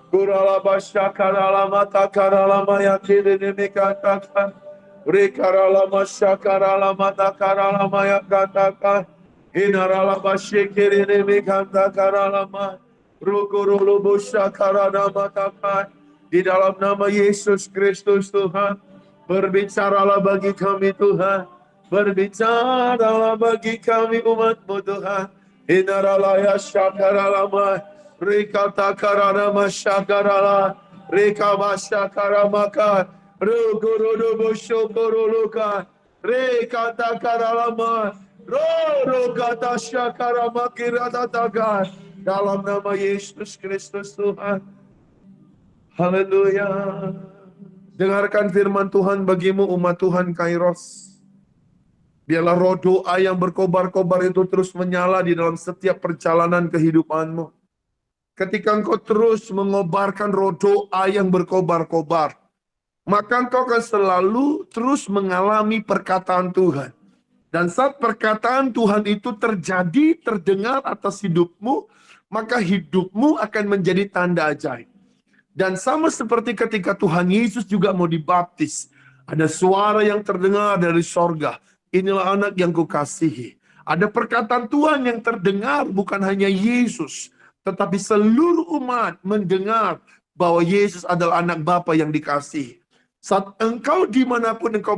Kuralaba sakaralama takaralama yakenemekataka. Rekaralama shakaralama takaralama yakataka. Hinaralama shekeremekanta karalama. Rokorolobo shakaralama takai. Di dalam nama Yesus Kristus Tuhan. Berbicaralah bagi kami Tuhan. Berbicaralah bagi kami umat-Mu Tuhan. Hinaralaya shakaralama. Rekata karalama shakarala. Rekama shakaramaka. Rogorodobo shokoroloka. Rekata karalama. Roro kata shakarama kiratataga. Dalam nama Yesus Kristus Tuhan. Haleluya. Dengarkan firman Tuhan bagimu umat Tuhan Kairos. Biarlah roh doa yang berkobar-kobar itu terus menyala di dalam setiap perjalanan kehidupanmu. Ketika engkau terus mengobarkan roh doa yang berkobar-kobar, maka engkau akan selalu terus mengalami perkataan Tuhan. Dan saat perkataan Tuhan itu terjadi, terdengar atas hidupmu, maka hidupmu akan menjadi tanda ajaib. Dan sama seperti ketika Tuhan Yesus juga mau dibaptis, ada suara yang terdengar dari sorga. Inilah anak yang kukasihi. Ada perkataan Tuhan yang terdengar, bukan hanya Yesus, tetapi seluruh umat mendengar bahwa Yesus adalah anak Bapa yang dikasihi. Saat engkau dimanapun engkau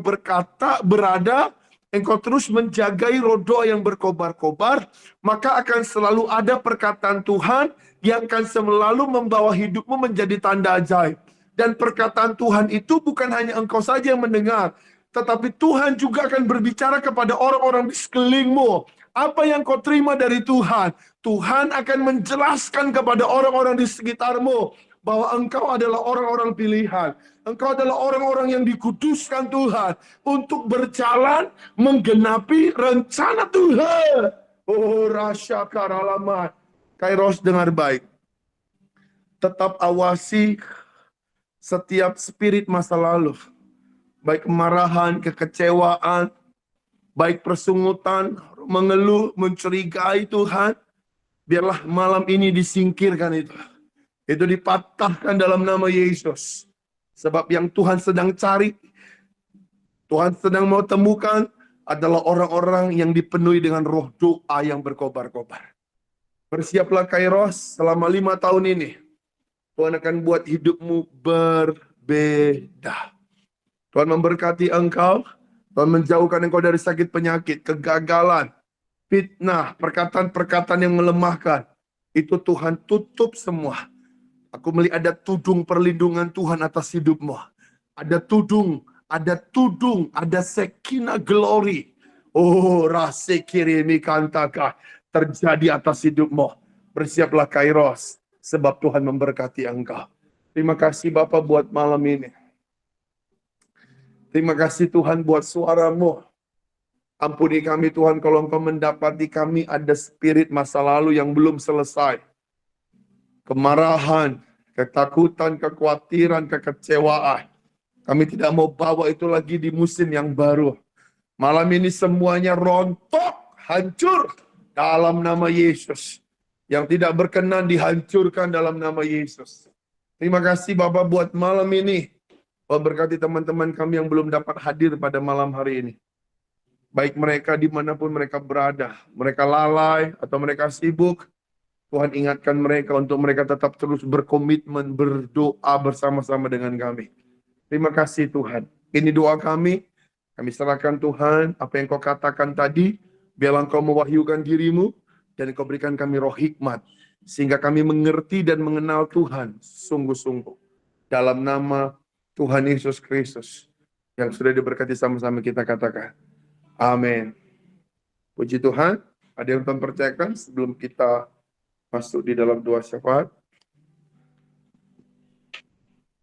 berada, engkau terus menjagai roh doa yang berkobar-kobar, maka akan selalu ada perkataan Tuhan yang akan selalu membawa hidupmu menjadi tanda ajaib. Dan perkataan Tuhan itu bukan hanya engkau saja yang mendengar, tetapi Tuhan juga akan berbicara kepada orang-orang di sekelilingmu. Apa yang kau terima dari Tuhan, Tuhan akan menjelaskan kepada orang-orang di sekitarmu bahwa engkau adalah orang-orang pilihan. Engkau adalah orang-orang yang dikuduskan Tuhan untuk berjalan menggenapi rencana Tuhan. Oh, rasya karalaman. Kairos, dengar baik. Tetap awasi setiap spirit masa lalu. Baik kemarahan, kekecewaan, baik persungutan, mengeluh, mencurigai Tuhan. Biarlah malam ini disingkirkan itu. Itu dipatahkan dalam nama Yesus. Sebab yang Tuhan sedang cari, Tuhan sedang mau temukan adalah orang-orang yang dipenuhi dengan roh doa yang berkobar-kobar. Bersiaplah Kairos, selama 5 tahun ini Tuhan akan buat hidupmu berbeda. Tuhan memberkati engkau, Tuhan menjauhkan engkau dari sakit penyakit, kegagalan, fitnah, perkataan-perkataan yang melemahkan. Itu Tuhan tutup semua. Aku melihat ada tudung perlindungan Tuhan atas hidupmu. Ada tudung, ada sekina glory. Oh, rasekirimi kantaka terjadi atas hidupmu. Bersiaplah Kairos, sebab Tuhan memberkati engkau. Terima kasih Bapak buat malam ini. Terima kasih Tuhan buat suaramu. Ampuni kami Tuhan kalau Engkau mendapati kami ada spirit masa lalu yang belum selesai. Kemarahan, ketakutan, kekhawatiran, kekecewaan. Kami tidak mau bawa itu lagi di musim yang baru. Malam ini semuanya rontok, hancur dalam nama Yesus. Yang tidak berkenan dihancurkan dalam nama Yesus. Terima kasih Bapak buat malam ini. Berkati teman-teman kami yang belum dapat hadir pada malam hari ini. Baik mereka dimanapun mereka berada. Mereka lalai atau mereka sibuk. Tuhan ingatkan mereka untuk mereka tetap terus berkomitmen, berdoa bersama-sama dengan kami. Terima kasih Tuhan. Ini doa kami. Kami serahkan Tuhan apa yang kau katakan tadi. Biarlah engkau mewahyukan dirimu. Dan engkau berikan kami roh hikmat. Sehingga kami mengerti dan mengenal Tuhan sungguh-sungguh. Dalam nama Tuhan Yesus Kristus. Yang sudah diberkati sama-sama kita katakan. Amin. Puji Tuhan. Ada yang Tuhan percayakan sebelum kita masuk di dalam doa syafaat?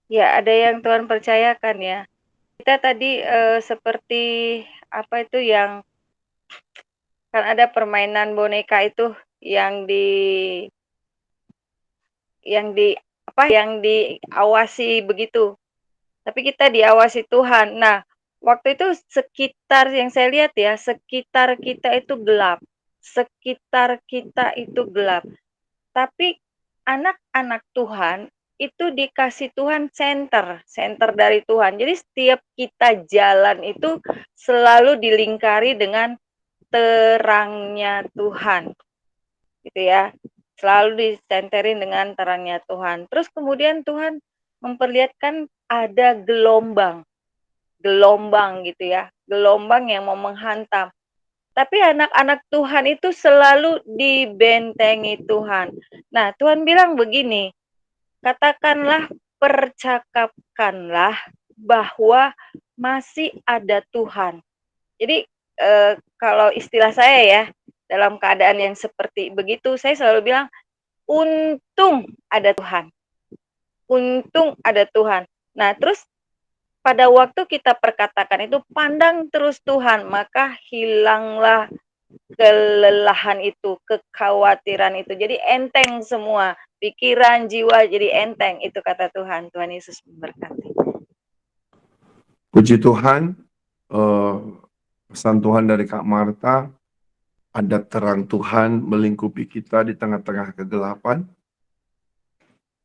Ya, ada yang Tuhan percayakan ya. Kita tadi seperti apa itu yang kan ada permainan boneka itu yang diawasi begitu. Tapi kita diawasi Tuhan. Nah, waktu itu sekitar yang saya lihat ya, sekitar kita itu gelap. Sekitar kita itu gelap. Tapi anak-anak Tuhan itu dikasih Tuhan center dari Tuhan. Jadi setiap kita jalan itu selalu dilingkari dengan terangnya Tuhan. Gitu ya. Selalu disenterin dengan terangnya Tuhan. Terus kemudian Tuhan memperlihatkan ada gelombang gitu ya, gelombang yang mau menghantam. Tapi anak-anak Tuhan itu selalu dibentengi Tuhan. Nah, Tuhan bilang begini, katakanlah, percakapkanlah bahwa masih ada Tuhan. Jadi kalau istilah saya ya, dalam keadaan yang seperti begitu, saya selalu bilang, untung ada Tuhan. Untung ada Tuhan. Nah, terus pada waktu kita perkatakan itu, pandang terus Tuhan, maka hilanglah kelelahan itu, kekhawatiran itu. Jadi enteng semua, pikiran, jiwa jadi enteng. Itu kata Tuhan. Tuhan Yesus memberkati. Puji Tuhan, pesan Tuhan dari Kak Marta, ada terang Tuhan melingkupi kita di tengah-tengah kegelapan.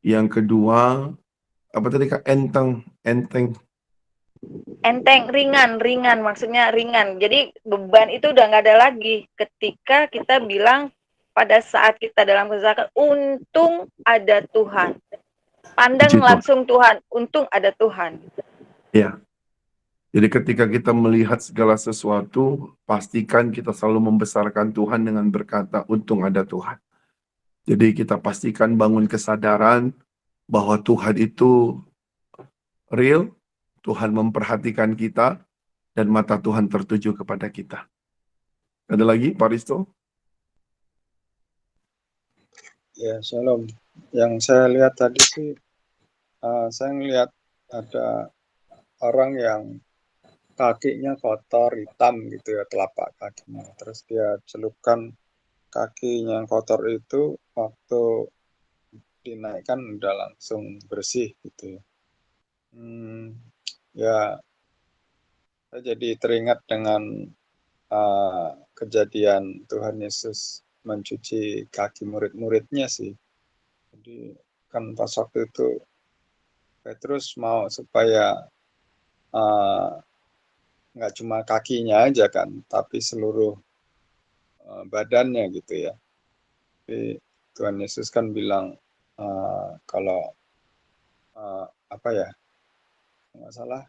Yang kedua, apa tadi Kak? Enteng. Enteng, ringan, maksudnya ringan. Jadi beban itu udah nggak ada lagi ketika kita bilang pada saat kita dalam kesesakan, untung ada Tuhan. Pandang Puji langsung Tuhan, untung ada Tuhan. Ya. Jadi ketika kita melihat segala sesuatu, pastikan kita selalu membesarkan Tuhan dengan berkata, untung ada Tuhan. Jadi kita pastikan bangun kesadaran bahwa Tuhan itu real, Tuhan memperhatikan kita, dan mata Tuhan tertuju kepada kita. Ada lagi, Pak Risto? Ya, Shalom. Yang saya lihat tadi sih, saya ngelihat ada orang yang kakinya kotor, hitam gitu ya, telapak kakinya. Terus dia celupkan kakinya yang kotor itu, waktu dinaikkan udah langsung bersih gitu ya. Ya, saya jadi teringat dengan kejadian Tuhan Yesus mencuci kaki murid-muridnya sih. Jadi kan pas waktu itu Petrus mau supaya nggak cuma kakinya aja kan, tapi seluruh badannya gitu ya. Tapi Tuhan Yesus kan bilang kalau apa ya, nggak salah,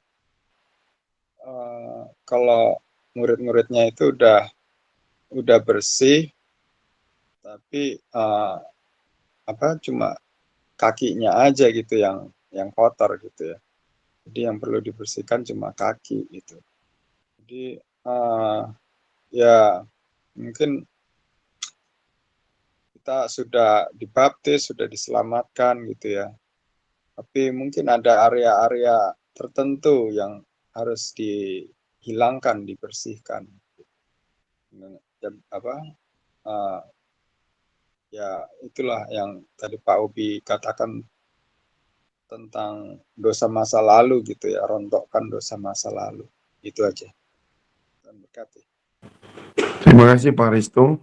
kalau murid-muridnya itu udah bersih, tapi apa cuma kakinya aja gitu yang kotor gitu ya. Jadi yang perlu dibersihkan cuma kaki gitu. Jadi ya mungkin kita sudah dibaptis, sudah diselamatkan gitu ya. Tapi mungkin ada area-area tertentu yang harus dihilangkan, dibersihkan. Apa? Ya itulah yang tadi Pak Ubi katakan tentang dosa masa lalu gitu ya, rontokkan dosa masa lalu. Itu aja. Dan berkati. Terima kasih Pak Risto.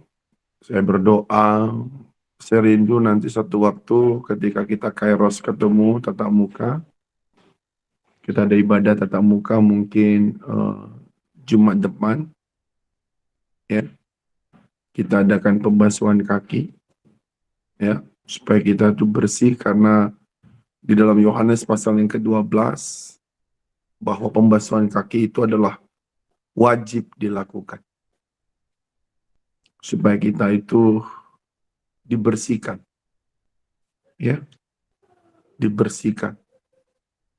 Saya berdoa, saya rindu nanti satu waktu ketika kita kairos ketemu tatap muka, kita ada ibadah tatap muka mungkin Jumat depan, ya. Kita adakan pembasuhan kaki, ya, supaya kita tuh bersih karena di dalam Yohanes pasal yang ke-12 bahwa pembasuhan kaki itu adalah wajib dilakukan supaya kita itu dibersihkan, ya, dibersihkan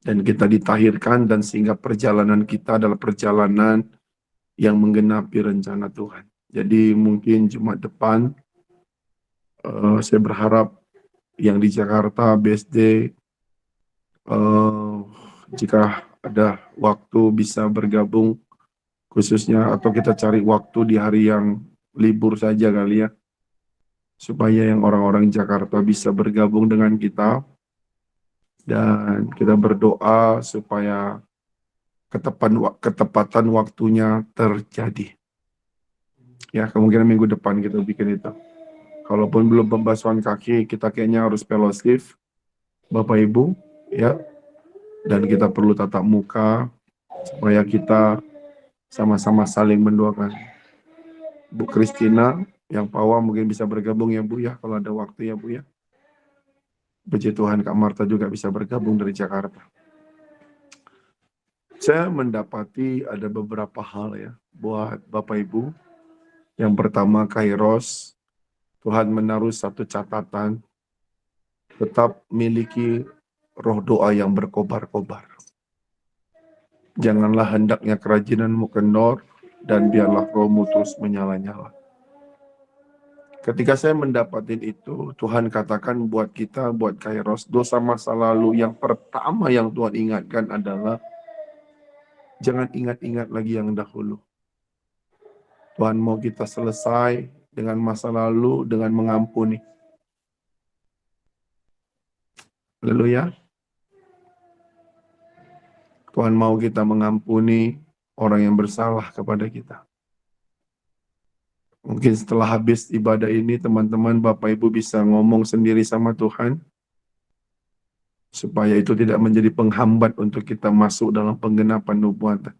dan kita ditahirkan, dan sehingga perjalanan kita adalah perjalanan yang menggenapi rencana Tuhan. Jadi mungkin Jumat depan saya berharap yang di Jakarta BSD jika ada waktu bisa bergabung, khususnya atau kita cari waktu di hari yang libur saja kali ya, supaya yang orang-orang Jakarta bisa bergabung dengan kita dan kita berdoa supaya ketepatan waktunya terjadi. Ya, kemungkinan minggu depan kita bikin itu. Kalaupun belum pembasuhan kaki, kita kayaknya harus fellowship, Bapak Ibu, ya. Dan kita perlu tatap muka supaya kita sama-sama saling mendoakan. Bu Kristina yang Pawa mungkin bisa bergabung ya Bu ya, kalau ada waktu ya Bu ya. Puji Tuhan, Kak Marta juga bisa bergabung dari Jakarta. Saya mendapati ada beberapa hal ya buat Bapak Ibu. Yang pertama, kairos, Tuhan menaruh satu catatan, tetap miliki roh doa yang berkobar-kobar. Janganlah hendaknya kerajinanmu kendor, dan biarlah rohmu terus menyala-nyala. Ketika saya mendapatkan itu, Tuhan katakan buat kita, buat kairos, dosa masa lalu yang pertama yang Tuhan ingatkan adalah jangan ingat-ingat lagi yang dahulu. Tuhan mau kita selesai dengan masa lalu dengan mengampuni. Haleluya. Tuhan mau kita mengampuni orang yang bersalah kepada kita. Mungkin setelah habis ibadah ini, teman-teman, Bapak Ibu bisa ngomong sendiri sama Tuhan, supaya itu tidak menjadi penghambat untuk kita masuk dalam penggenapan nubuatan.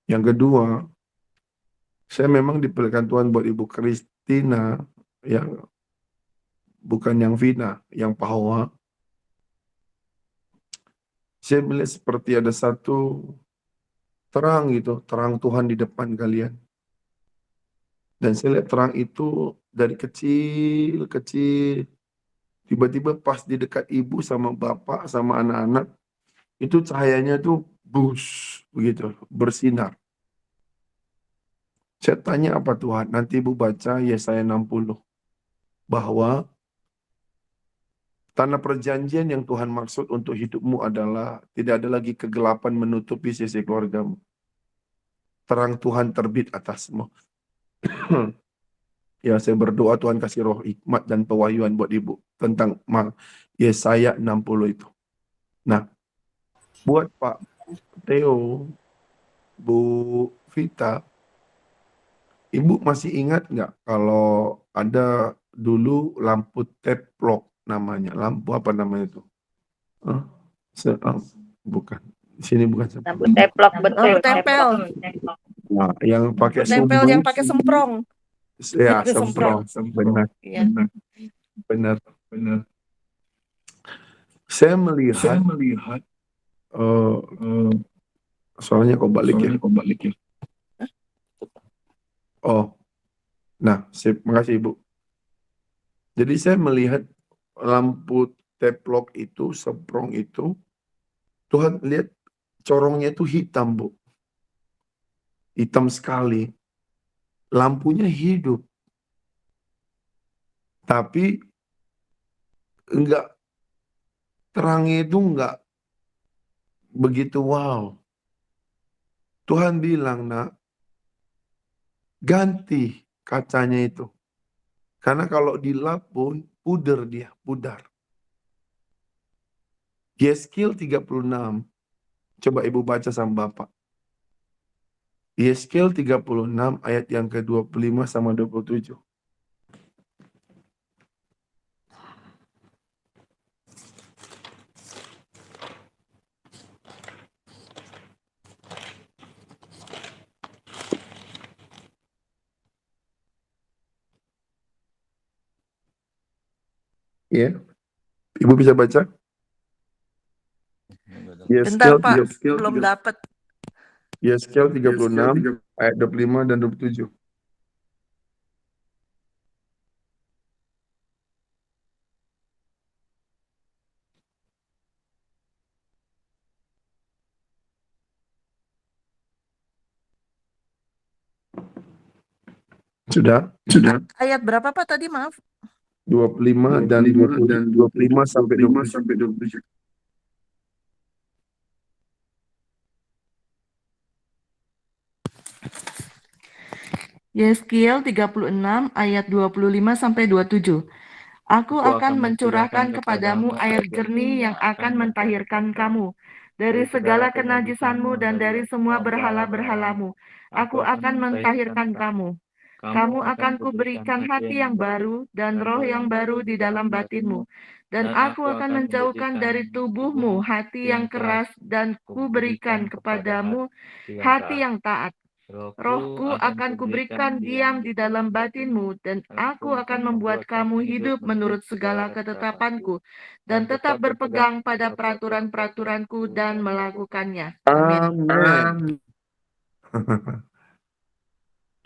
Yang kedua, saya memang diberikan Tuhan buat Ibu Kristina, yang bukan yang Vina, yang Pahawa. Saya melihat seperti ada satu terang gitu, terang Tuhan di depan kalian. Dan saya lihat terang itu dari kecil-kecil, tiba-tiba pas di dekat ibu sama bapak sama anak-anak, itu cahayanya tuh bus begitu, bersinar. Saya tanya apa Tuhan? Nanti Ibu baca Yesaya 60. Bahwa tanah perjanjian yang Tuhan maksud untuk hidupmu adalah tidak ada lagi kegelapan menutupi sisi keluargamu. Terang Tuhan terbit atasmu. Ya, saya berdoa Tuhan kasih roh hikmat dan pewahyuan buat Ibu tentang Yesaya 60 itu. Nah, buat Pak Theo, Bu Vita, Ibu masih ingat nggak kalau ada dulu lampu teplok namanya, lampu apa namanya itu? Bukan, di sini bukan. Lampu teplok, betul. Lampu tempel. Teplok. Nah, yang pakai Tempel yang pakai semprong. Ya, Pakai semprong. Benar, Iya. benar. Saya melihat, soalnya kok balik ya. Oh, nah, makasih Ibu. Jadi saya melihat lampu teplok itu, semprong itu, Tuhan lihat corongnya itu hitam, Bu. Hitam sekali. Lampunya hidup. Tapi enggak, terangnya itu enggak begitu wow. Tuhan bilang, nak, ganti kacanya itu. Karena kalau dilap pun, pudar dia, pudar. Yeskiel 36. Coba Ibu baca sama Bapak. Yeskiel 36 ayat yang ke-25 sama 27. Ya, Ibu bisa baca? Bentar Pak, Yeskiel belum dapat. Yeskiel 36 ayat 25 dan 27. Sudah? Ayat berapa Pak tadi, maaf? 25 dan 27, 25 sampai 27. Yeskiel 36 ayat 25 sampai 27. Aku akan mencurahkan kepadamu air jernih yang akan mentahirkan kamu dari segala kenajisanmu dan dari semua berhala-berhalamu. Aku akan mentahirkan kamu. Kamu akan kuberikan hati yang baru dan roh yang baru di dalam batinmu. Dan aku akan menjauhkan dari tubuhmu hati yang keras dan kuberikan kepadamu hati yang taat. Rohku akan kuberikan diam di dalam batinmu, dan aku akan membuat kamu hidup menurut segala ketetapanku, dan tetap berpegang pada peraturan-peraturanku dan melakukannya. Amin.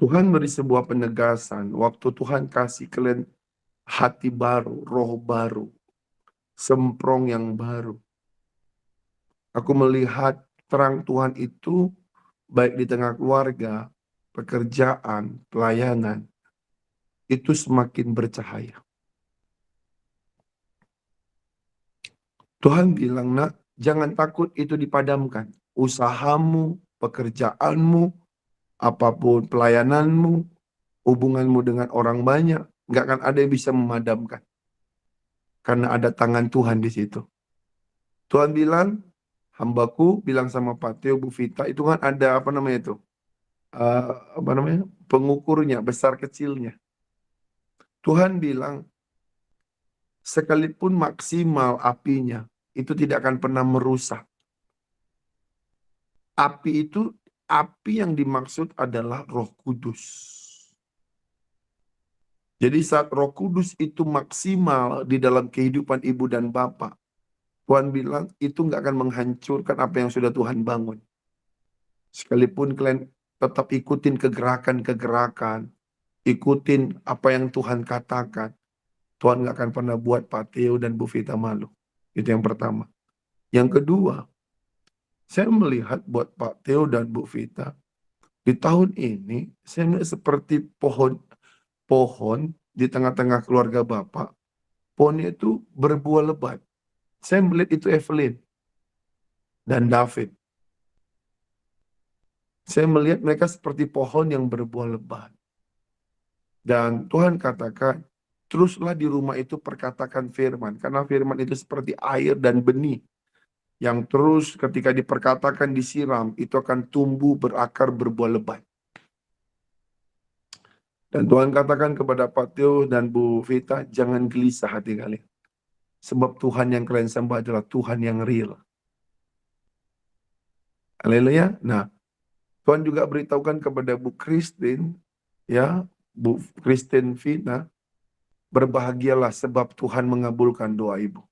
Tuhan beri sebuah penegasan. Waktu Tuhan kasih kalian hati baru, roh baru, semprong yang baru. Aku melihat terang Tuhan itu baik di tengah keluarga, pekerjaan, pelayanan, itu semakin bercahaya. Tuhan bilang, nak, jangan takut itu dipadamkan. Usahamu, pekerjaanmu, apapun pelayananmu, hubunganmu dengan orang banyak, nggak akan ada yang bisa memadamkan. Karena ada tangan Tuhan di situ. Tuhan bilang, hambaku bilang sama Pak Theo, Bu Vita, itu kan ada apa namanya itu? Pengukurnya, besar kecilnya. Tuhan bilang, sekalipun maksimal apinya, itu tidak akan pernah merusak. Api itu, api yang dimaksud adalah Roh Kudus. Jadi saat Roh Kudus itu maksimal di dalam kehidupan ibu dan bapak, Tuhan bilang itu nggak akan menghancurkan apa yang sudah Tuhan bangun. Sekalipun kalian tetap ikutin kegerakan-kegerakan, ikutin apa yang Tuhan katakan, Tuhan nggak akan pernah buat Pak Theo dan Bu Vita malu. Itu yang pertama. Yang kedua, saya melihat buat Pak Theo dan Bu Vita, Di tahun ini, saya melihat seperti pohon di tengah-tengah keluarga Bapak. Pohonnya itu berbuah lebat. Saya melihat itu Evelyn dan David. Saya melihat mereka seperti pohon yang berbuah lebat. Dan Tuhan katakan, teruslah di rumah itu perkatakan firman. Karena firman itu seperti air dan benih. Yang terus ketika diperkatakan disiram, itu akan tumbuh, berakar, berbuah lebat. Dan Tuhan katakan kepada Pak Teo dan Bu Vita, jangan gelisah hati kalian. Sebab Tuhan yang kalian sembah adalah Tuhan yang real. Haleluya. Nah, Tuhan juga beritahukan kepada Bu Christine, ya, Bu Christine Vina, berbahagialah sebab Tuhan mengabulkan doa ibu.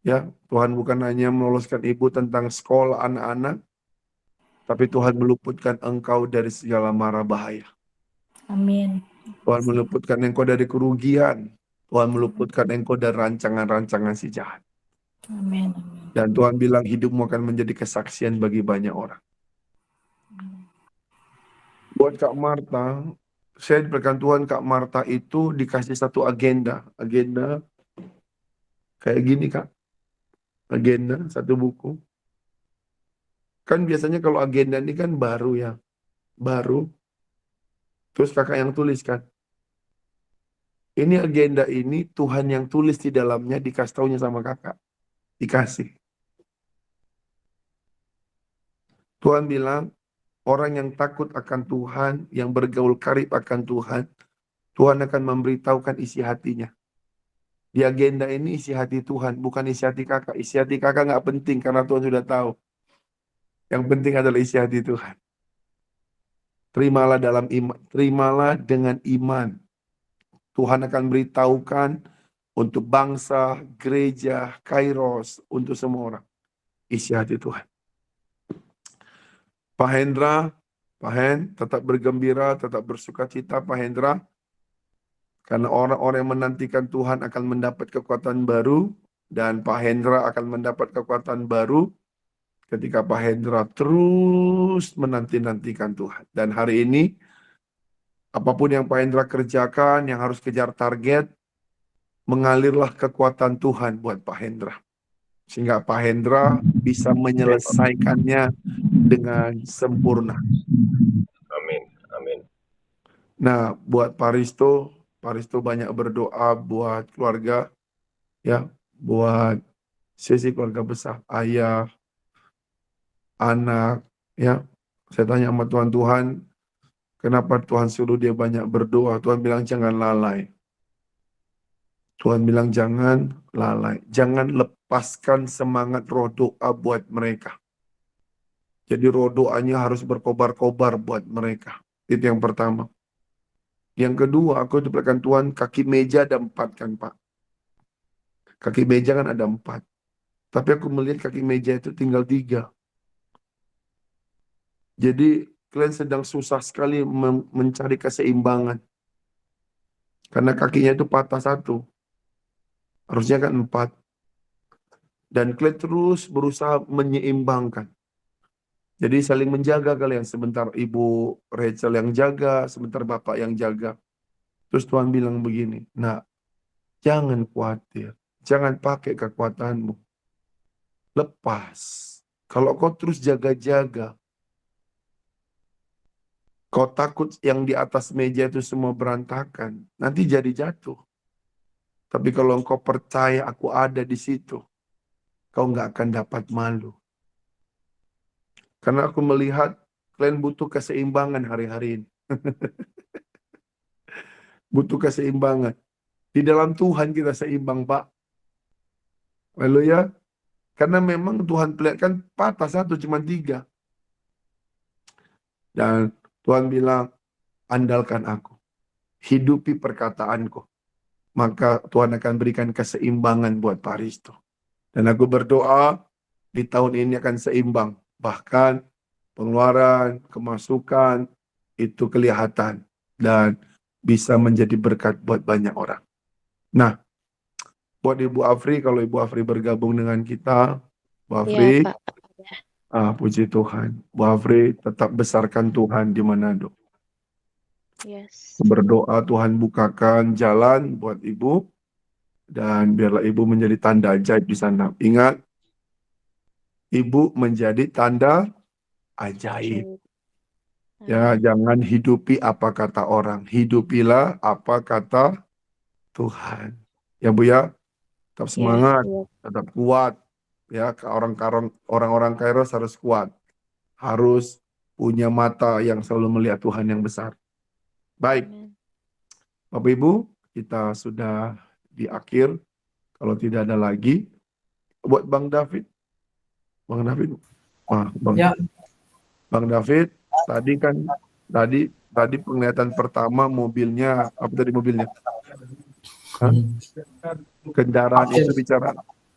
Ya, Tuhan bukan hanya meloloskan ibu tentang sekolah anak-anak, tapi Tuhan meluputkan engkau dari segala mara bahaya. Amin. Tuhan meluputkan engkau dari kerugian. Tuhan meluputkan engkau dari rancangan-rancangan si jahat. Amin. Dan Tuhan bilang hidupmu akan menjadi kesaksian bagi banyak orang. Buat Kak Marta, saya diberikan Tuhan Kak Marta itu dikasih satu agenda. Agenda kayak gini Kak. Agenda, satu buku. Kan biasanya kalau agenda ini kan baru ya. Baru. Terus kakak yang tulis kan. Ini agenda ini Tuhan yang tulis di dalamnya dikasih taunya sama kakak. Dikasih. Tuhan bilang, orang yang takut akan Tuhan, yang bergaul karib akan Tuhan, Tuhan akan memberitahukan isi hatinya. Di agenda ini isi hati Tuhan, bukan isi hati kakak. Isi hati kakak nggak penting karena Tuhan sudah tahu. Yang penting adalah isi hati Tuhan. Terimalah dalam iman, terimalah dengan iman. Tuhan akan beritahukan untuk bangsa, gereja, Kairos, untuk semua orang. Isi hati Tuhan. Pak Hendra, Pak Hen, tetap bergembira, tetap bersuka cita Pak Hendra. Karena orang-orang yang menantikan Tuhan akan mendapat kekuatan baru. Dan Pak Hendra akan mendapat kekuatan baru ketika Pak Hendra terus menanti-nantikan Tuhan. Dan hari ini, apapun yang Pak Hendra kerjakan, yang harus kejar target, mengalirlah kekuatan Tuhan buat Pak Hendra. Sehingga Pak Hendra bisa menyelesaikannya dengan sempurna. Amin. Amin. Nah, buat Pak Risto banyak berdoa buat keluarga, ya, buat sesi keluarga besar, ayah, anak, ya. Saya tanya sama Tuhan, kenapa Tuhan suruh dia banyak berdoa? Tuhan bilang jangan lalai. Tuhan bilang jangan lalai. Jangan lepaskan semangat roh doa buat mereka. Jadi roh doanya harus berkobar-kobar buat mereka. Itu yang pertama. Yang kedua, aku diberikan Tuhan kaki meja ada 4 kan Pak. Kaki meja kan ada 4. Tapi aku melihat kaki meja itu tinggal 3. Jadi kalian sedang susah sekali mencari keseimbangan. Karena kakinya itu patah 1. Harusnya kan 4. Dan kalian terus berusaha menyeimbangkan. Jadi saling menjaga kalian. Sebentar Ibu Rachel yang jaga, sebentar Bapak yang jaga. Terus Tuhan bilang begini, nah jangan khawatir. Jangan pakai kekuatanmu. Lepas. Kalau kau terus jaga-jaga, kau takut yang di atas meja itu semua berantakan, nanti jadi jatuh. Tapi kalau engkau percaya aku ada di situ, kau nggak akan dapat malu. Karena aku melihat kalian butuh keseimbangan hari-hari ini. Butuh keseimbangan. Di dalam Tuhan kita seimbang, Pak. Haleluya. Karena memang Tuhan perlihatkan patah 1 cuma 3. Dan Tuhan bilang, andalkan aku. Hidupi perkataanku. Maka Tuhan akan berikan keseimbangan buat Pak Risto. Dan aku berdoa di tahun ini akan seimbang. Bahkan pengeluaran, kemasukan, itu kelihatan. Dan bisa menjadi berkat buat banyak orang. Nah, buat Ibu Afri, kalau Ibu Afri bergabung dengan kita, Bu Afri, Iya, Pak. Puji Tuhan. Bu Afri, tetap besarkan Tuhan di Manado. Yes. Berdoa Tuhan bukakan jalan buat Ibu. Dan biarlah Ibu menjadi tanda ajaib di sana. Ingat, Ibu menjadi tanda ajaib. Ya, jangan hidupi apa kata orang. Hidupilah apa kata Tuhan. Ya Bu ya, tetap semangat, tetap kuat. Ya, orang-orang Kairos harus kuat. Harus punya mata yang selalu melihat Tuhan yang besar. Baik, Bapak Ibu, kita sudah di akhir. Kalau tidak ada lagi, buat Bang David. Bang David, Ya. Bang David, tadi penglihatan pertama mobilnya, apa tadi mobilnya? Hah?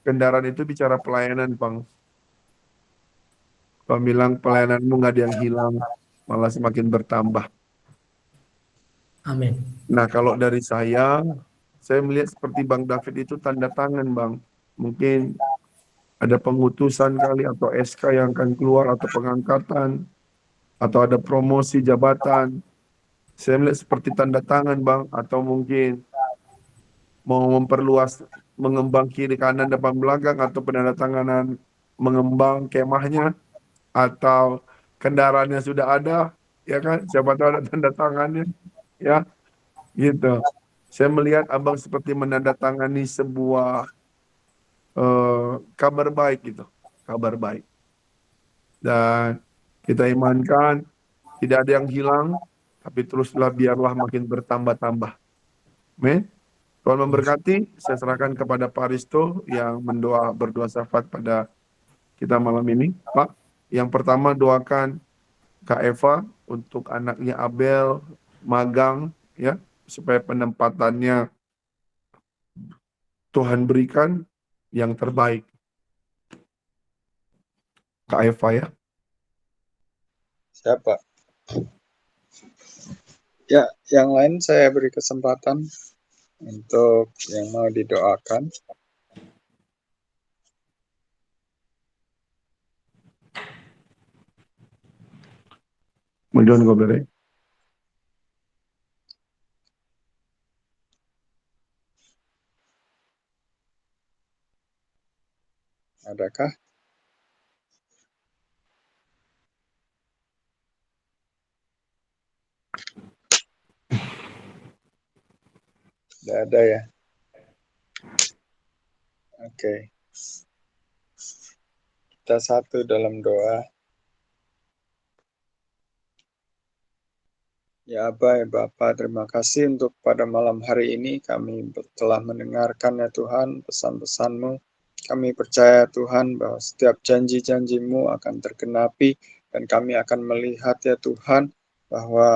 Kendaraan itu bicara pelayanan, Bang. Bang bilang pelayananmu nggak ada yang hilang, malah semakin bertambah. Amin. Nah, kalau dari saya melihat seperti Bang David itu tanda tangan, Bang. Mungkin ada pengutusan kali atau SK yang akan keluar atau pengangkatan atau ada promosi jabatan. Saya melihat seperti tanda tangan, Bang, atau mungkin mau memperluas, mengembang kiri kanan depan belakang atau penandatanganan mengembang kemahnya atau kendaraannya sudah ada, ya kan? Siapa tahu ada tanda tangannya, ya, gitu. Saya melihat Abang seperti menandatangani sebuah kabar baik gitu, kabar baik. Dan kita imankan tidak ada yang hilang, tapi teruslah biarlah makin bertambah-tambah. Amin. Tuhan memberkati. Saya serahkan kepada Pak Risto yang berdoa syafaat pada kita malam ini. Pak, yang pertama doakan Kak Eva untuk anaknya Abel magang, ya, supaya penempatannya Tuhan berikan yang terbaik. Kak Eva ya. Siapa? Ya, yang lain saya beri kesempatan untuk yang mau didoakan. Mohon goblere. Adakah? Tidak ada ya. Oke. Kita satu dalam doa. Ya Aba, ya Bapa, terima kasih untuk pada malam hari ini kami telah mendengarkan ya Tuhan pesan-pesan-Mu. Kami percaya Tuhan bahwa setiap janji-janji-Mu akan tergenapi dan kami akan melihat ya Tuhan bahwa